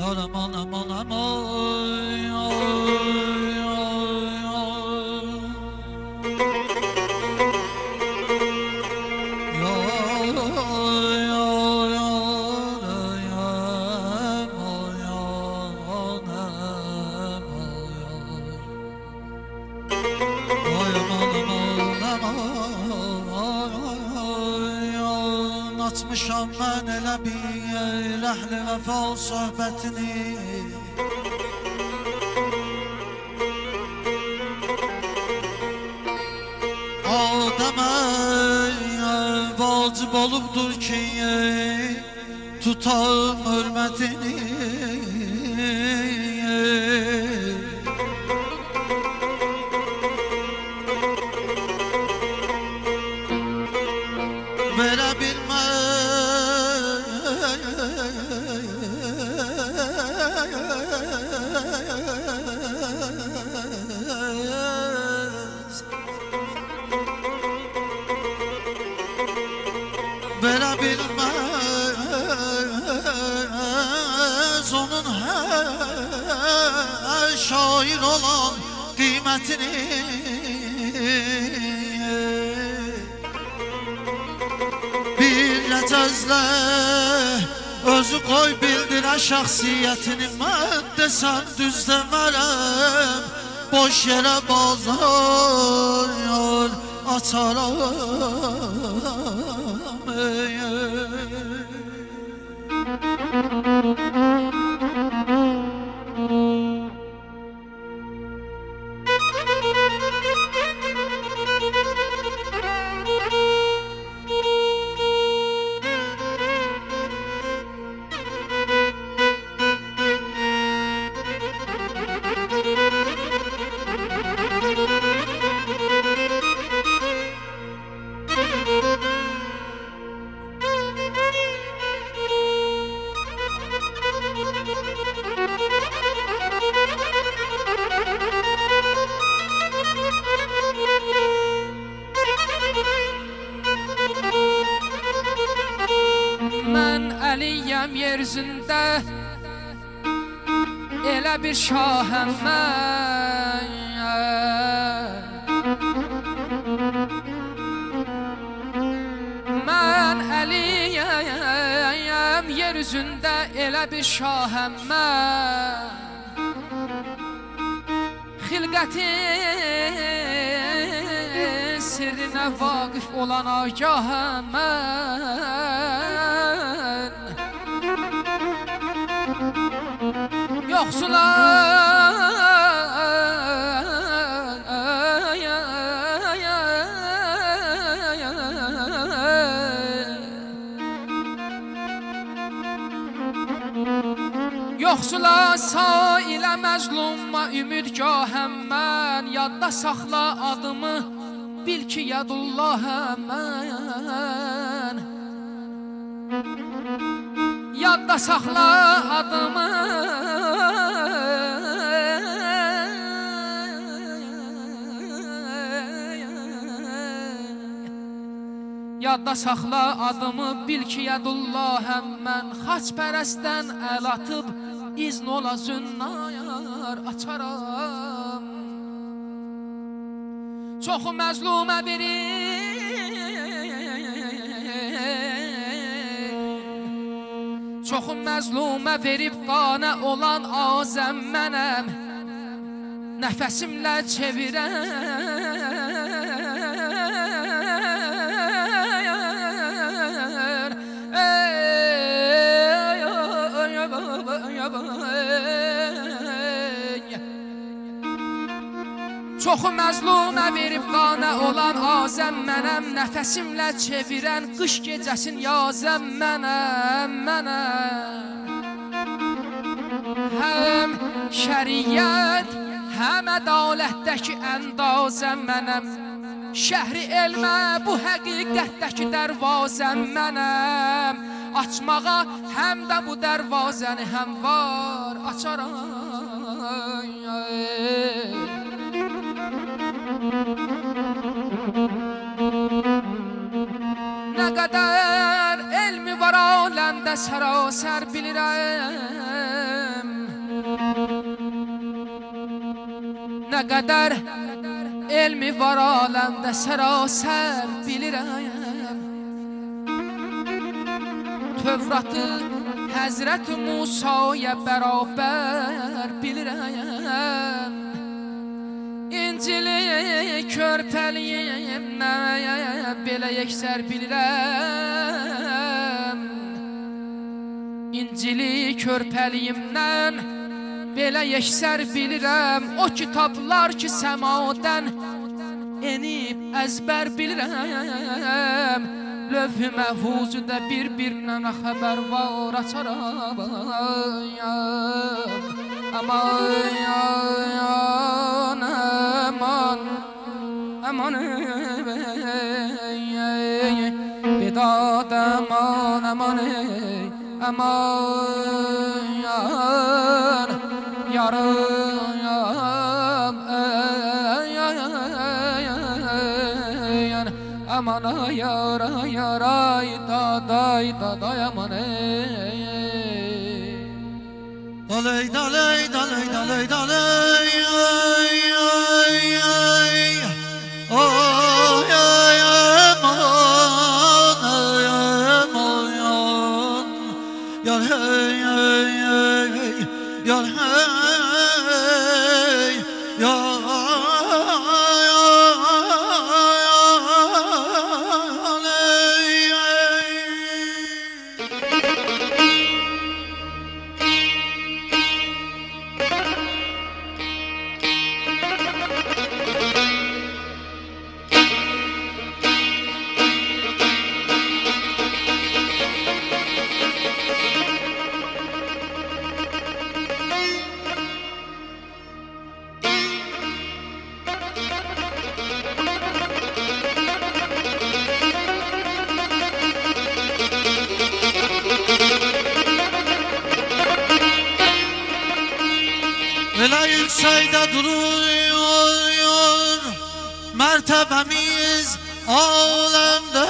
Aman aman Açmışam mən elə bir əhli vəfa söhbətini, Adəmə vacib olubdur ki tutam hörmətini. Verə bilməz, verə bilməz onun hər şair olan qiymətini. Sözle özü koy bildirə şəxsiyyətini, mən desəm düz demərəm, boş yerə bazar açaram. Mən Əliyəm yeryüzündə, elə bir şahəm mən. Mən Əliyəm yeryüzündə, elə bir şahəm mən. Xilqətin sirrinə vaqif olan agahəm mən. Yoxsula sailə məzlumma ümidgahəm mən. Yadda saxla adımı, bil ki yadullahəm mən. Yadda saxla adımı Yadda saxla adımı bil ki yadullahəm mən xaçpərəstdən əl atıb izn ola zünnayar açaram Çoxu məzlumə Çoxu məzlumə verib qanə olan azəm mənəm Nəfəsimlə Çoxu məzlumə verib qanə olan azəm mənəm Nəfəsimlə çevirən qış gecəsin yazəm mənəm Həm şəriyyət, həm ədalətdəki əndazəm mənəm Şəhri elmə bu həqiqətdəki dərvazəm mənəm Açmağa həm də bu dərvazəni həm var açaram Nə qədər elmi var aləmdə sərasər bilirəm Nə qədər elmi var aləmdə sərasər bilirəm Tövratı Həzrət-i Musaya bərabər bilirəm İncili körpəliyim nəyə belə yeksər bilirəm İncili körpəliyimdən belə yeksər bilirəm O kitablar ki səmadən enib əzbər bilirəm Lövh-ü məhfuzuda bir-birinə xəbər var açaram Aman aman Bedad aman aman aman Yarım aman yara yaray daday daday aman Dalay dalay dalay dalay dalay ay ay ay Oy ay aman ay aman Yar hey hey hey Yar hey yar Vela yüksekte duruyor mertebemiz alemde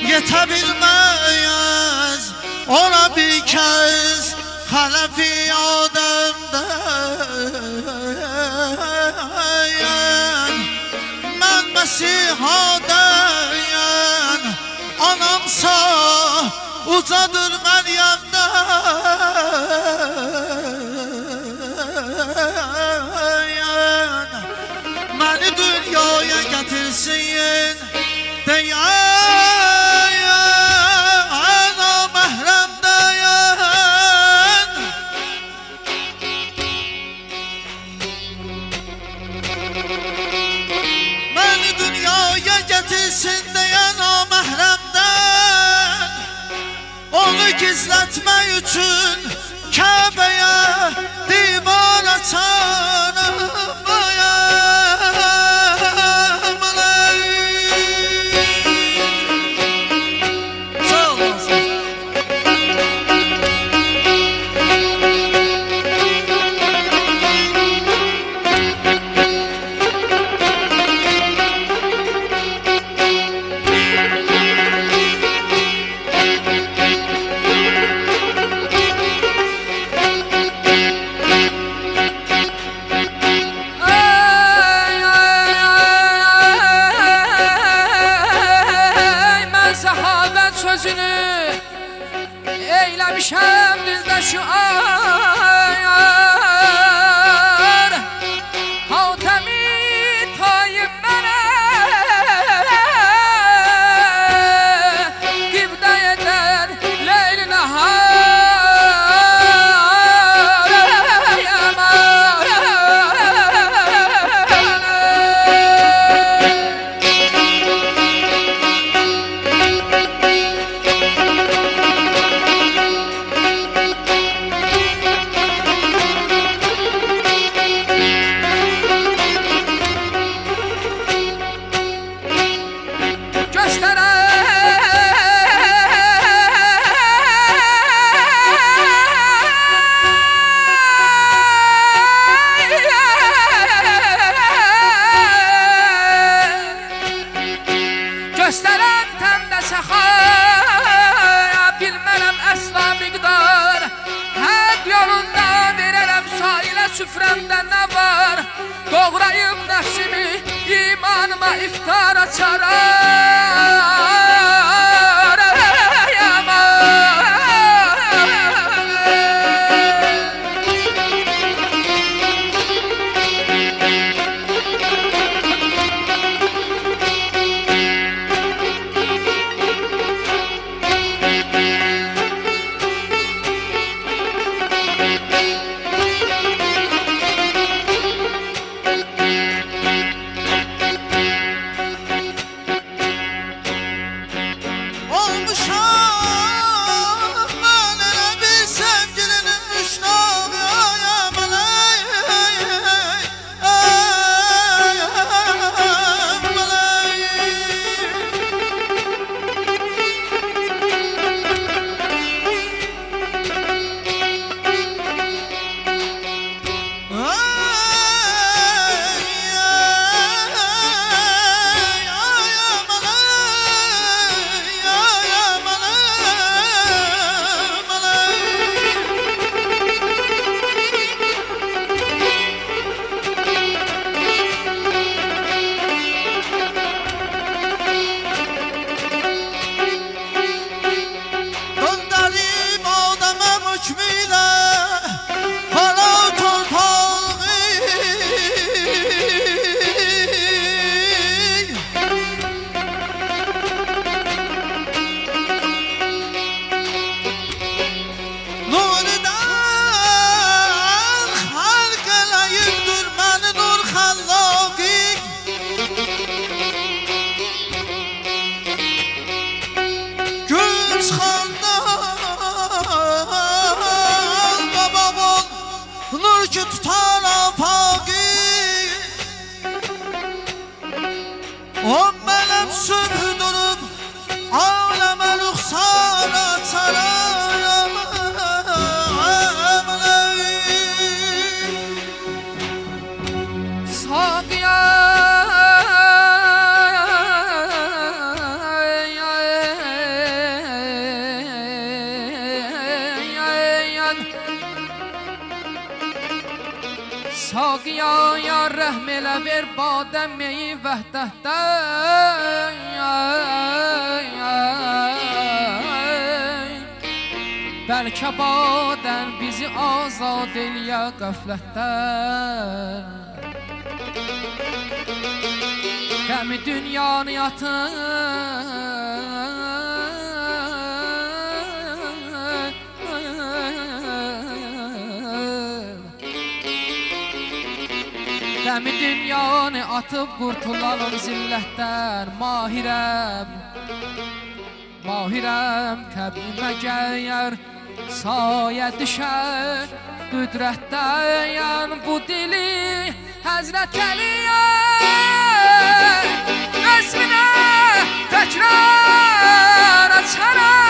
Yetebilmez ona bir kez halefi ademde Ben Mesiha'den anamsa ucadır Meryem'den Beni dünyaya getirsin diyen namehremden Beni dünyaya getirsin diyen namehremden Onu gizletmek için Kabe'ye divan açarım bayan Saqiya ya rəhm elə ver badəm meyi vəhdətdən Bəlkə badəm bizi azad eləyə qəflətdən Qəmi dünyanı yatın Qəmi dünyanı atıb qurtulalım zillətdən Mahirəm təbimə gəyər Sayə düşər qüdrətdən Bu dili Həzrət Əliyə Əsminə təkrar açarar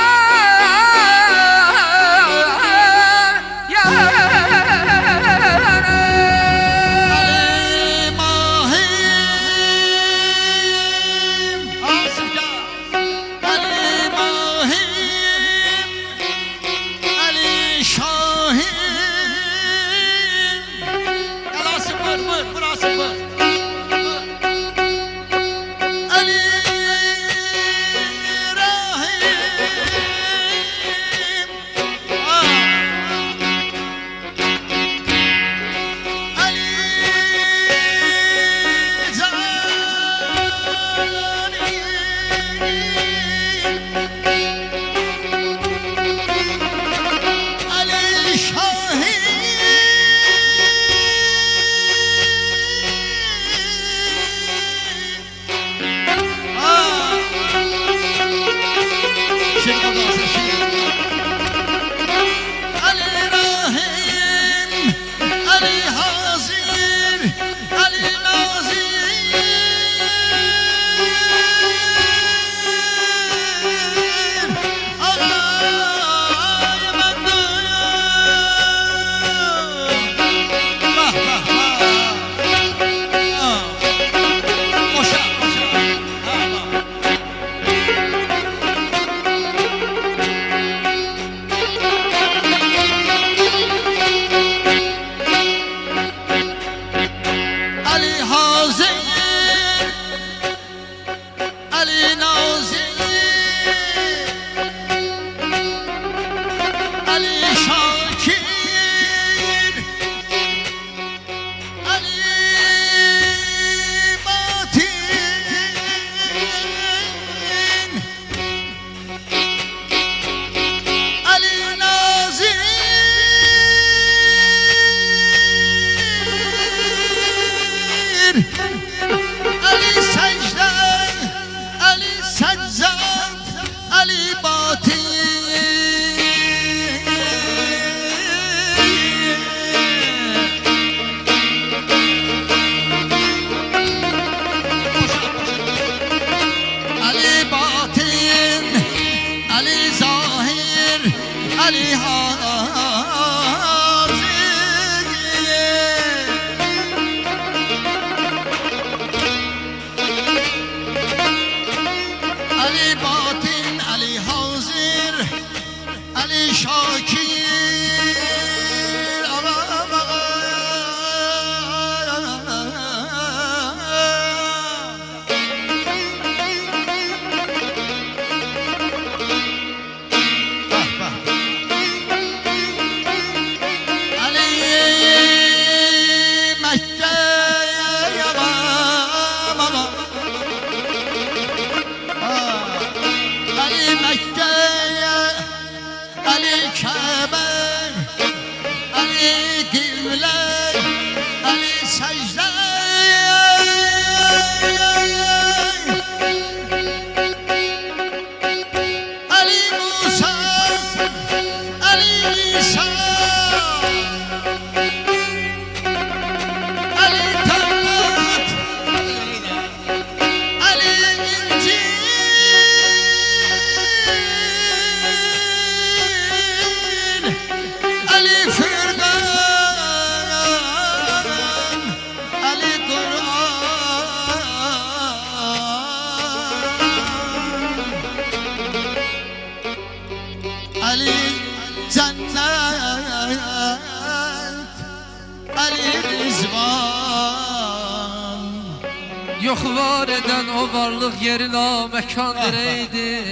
Ali secde, Ali seccad, Ali batin. Ali batin, Ali zahir, Ali Ali batin, Ali hazir, Ali şakir. Ali Mekke Ali Mekke'ye, Ali Kabe, Ali kıble, Ali secde. Ali Musa, Ali İsa, Ali Tevrat, Ali İncil. Ali Furkan, Ali Kur'an, Ali cennet, Ali Rizvan. Yok var eden o varlık yerine mekandır eydi.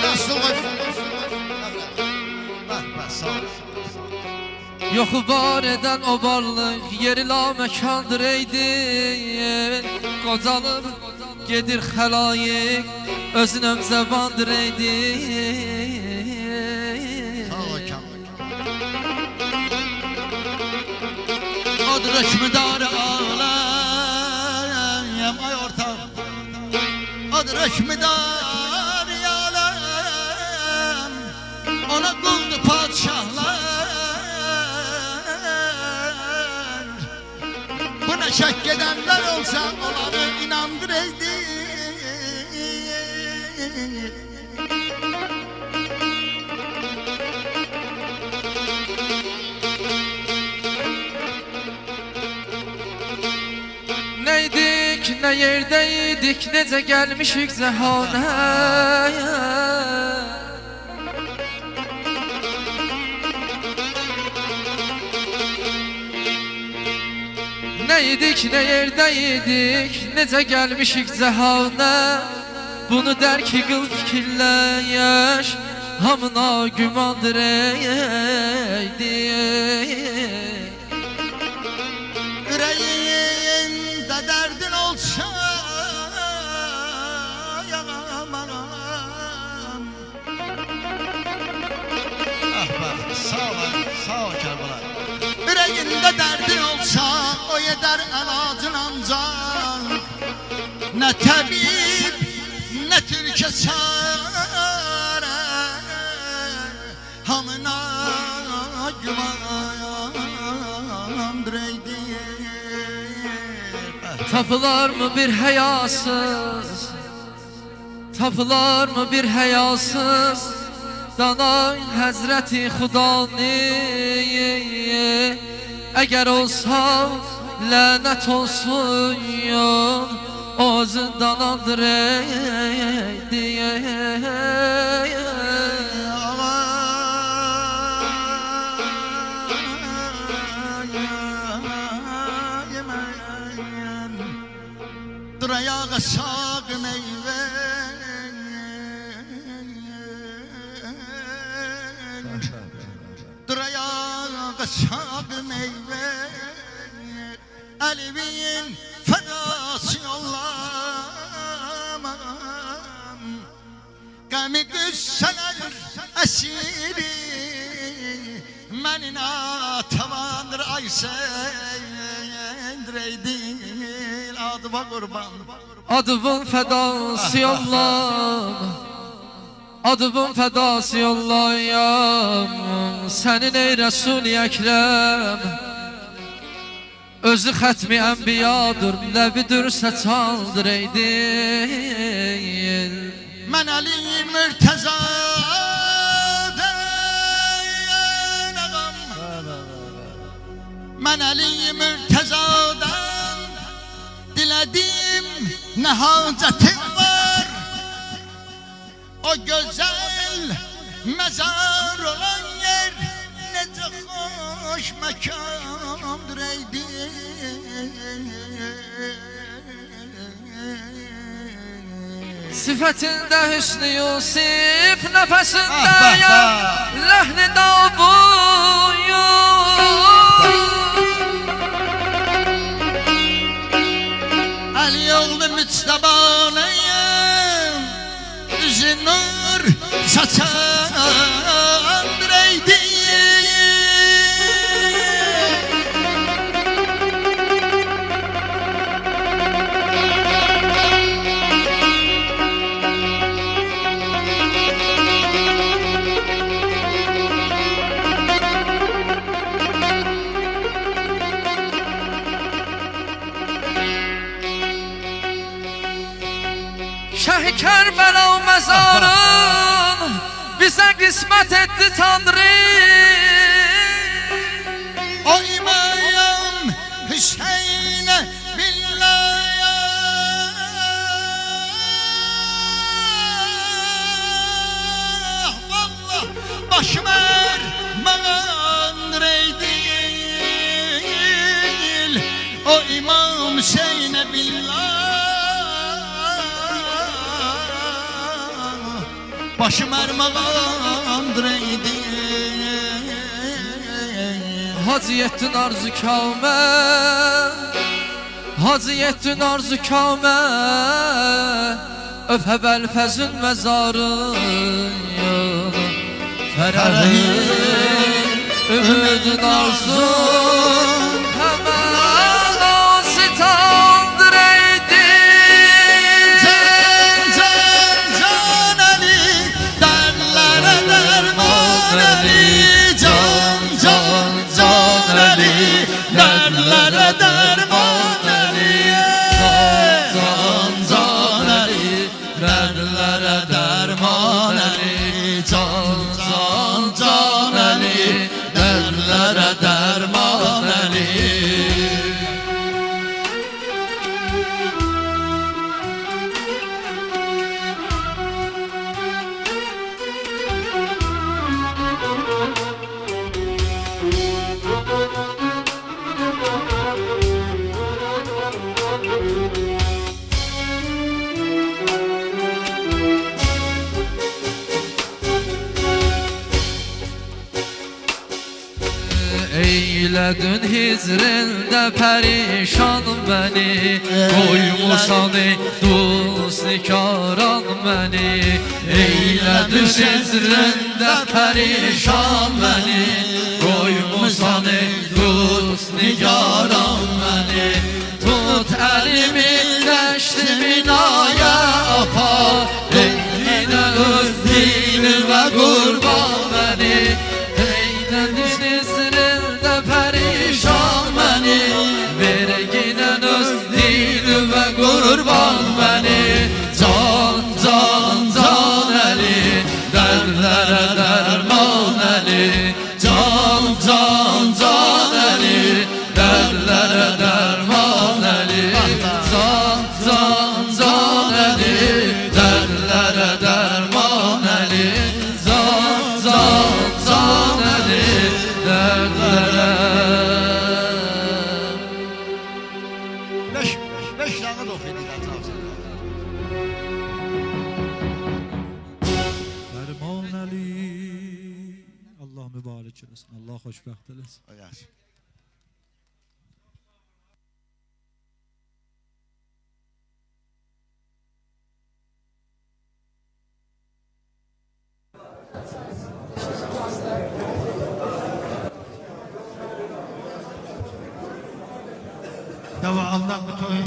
Nasıl var? Yok var eden o varlık yerine mekandır eydi. Qocalıb gedir xəlayıq özünəm zəbandır eydi. Odur hükmüdar alem, ay ortam. Odur hükmüdar alem, ona kuldu padişahlar. Buna şek edenler olsa onları inandıraydı. Neydik, ne yerdeydik, necə gəlmişik zəhanəyə. Neydik, ne yerdeydik, necə gəlmişik zəhanə. Bunu dərk qıl fikirlə yaş, hamına gümandır eydi. Yüreğinde derdin olsa yaman. Ah bak sağ ol Kerbela. Yüreğinde derdin olsa o yeder elacın ancak. Ne tabip ne Türk'e çare, hamına gümandır eydi. Tapılar mı bir həyasız, tapılar mı bir həyasız, Danay Həzrəti Xudanı. Əgər olsa lənət olsun yol, o zindanandır eydi. Dur ayağa sağ meyve, dur ayağa sağ meyve. Ali'nin fedası yollamam. Gami güsseler esiri, menin atavandır ay sendir değil adıma kurban. Adımın fədası yollam, adımın fədası yollayam, sənin ey Resul-i Əkrəm. Özü xətmi ənbiyadır, nəbidir səçaldır ey dil. Mən Ali Mürtəzadan ağam, mən Ali Mürtəzadan dilədim nə hacətim var. O gözəl məzar olan yer necə xoş məkandır ey Sifətində hüsnü Yusif, nəfəsində yar ləhni davuyum. Ali oğlu Müçtebanıyım, yüzü nur saçandır ey dil. Şəh Kərbəla məzarın bizə qismət etdi Tanrı. O İmam Hüseyin'e billahi vallah başım ermandır ey dil. O İmam Hüseyin'e billahi başım ermandır ey dil. Hacı yettin arzu kâme, hacı yettin arzu kâme, öp həbəl fəzün məzarın yolu. Fərəhin, ümidin arzun, həmən o sitandır ey dil. Can Ali, derlere derman Ali. Can Ali, derlere derman Ali. Can Ali, derlere derman Ali. Can Ali, derlere derman Ali. Eylədin hicrində pərişan məni, qoymusan ey dost nikaran məni. Eylədin hicrində pərişan məni, qoymusan ey dost nikaran məni. Tut əlimi dəşti binaya apar, eynə öz dini və qurban məni. Eylədin hicrində pərişan məni, verginən öz dini və qurban məni. Can Əli, dərdlərə dərman Əli. Can Əli, dərdlərə dərman Əli. Can Əli, dərdlərə dərman Əli. Can Əli, dərdlərə. Beş tane de okuyacağız. Derman Ali. Allah mübarek eləsin. Allah xoşbəxt eləsin. Ayaş. Ya Allah bu toy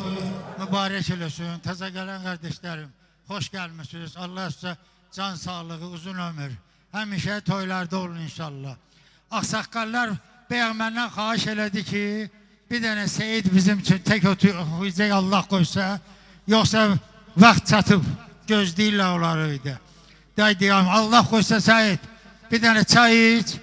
mübarek eləsin. Təzə gələn qardaşlarım, hoş gəlmisiniz. Allah sizə can sağlığı, uzun ömür. Həmişə toylarda olun inşallah. Ağsaqqallar bəyə məndən xahiş elədi ki, bir dənə Seyid bizim üçün tək oturacaq Allah qoysa, yoxsa vaxt çatıb gözləyirlər onları. Deyəm, Allah qoysa Seyid, bir dənə çay iç.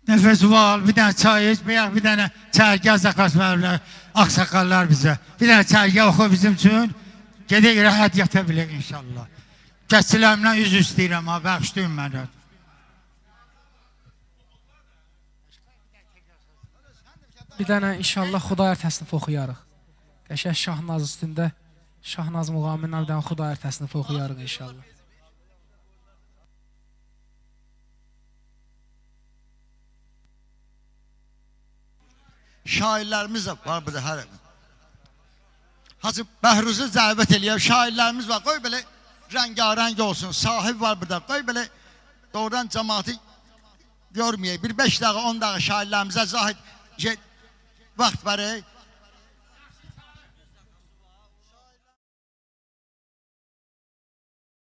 Nefes var, bir tane çay iç, bir tane çayga zakas verirler, aksakallar bize. Bir tane çayga oku bizim için, gedək rahat yata bilək inşallah. Keçilərimlə üz istəyirəm, bəxşdiyim mənə. Bir dənə inşallah Xudayar təsnif oxuyarıq. Qəşəng Şahnaz üstündə Şahnaz muğamından bir dənə Xudayar təsnif oxuyarıq inşallah. Şairlərimiz də var burada hər evin. Hacı Bəhruzu zəvət eləyər, şairlərimiz var, qoy belə rəngarəng olsun, sahib var burada, qoy belə doğrudan cəmaatı görməyək, bir 5 dəqiqə, 10 dəqiqə şairlərimizə zahid vaxt verək.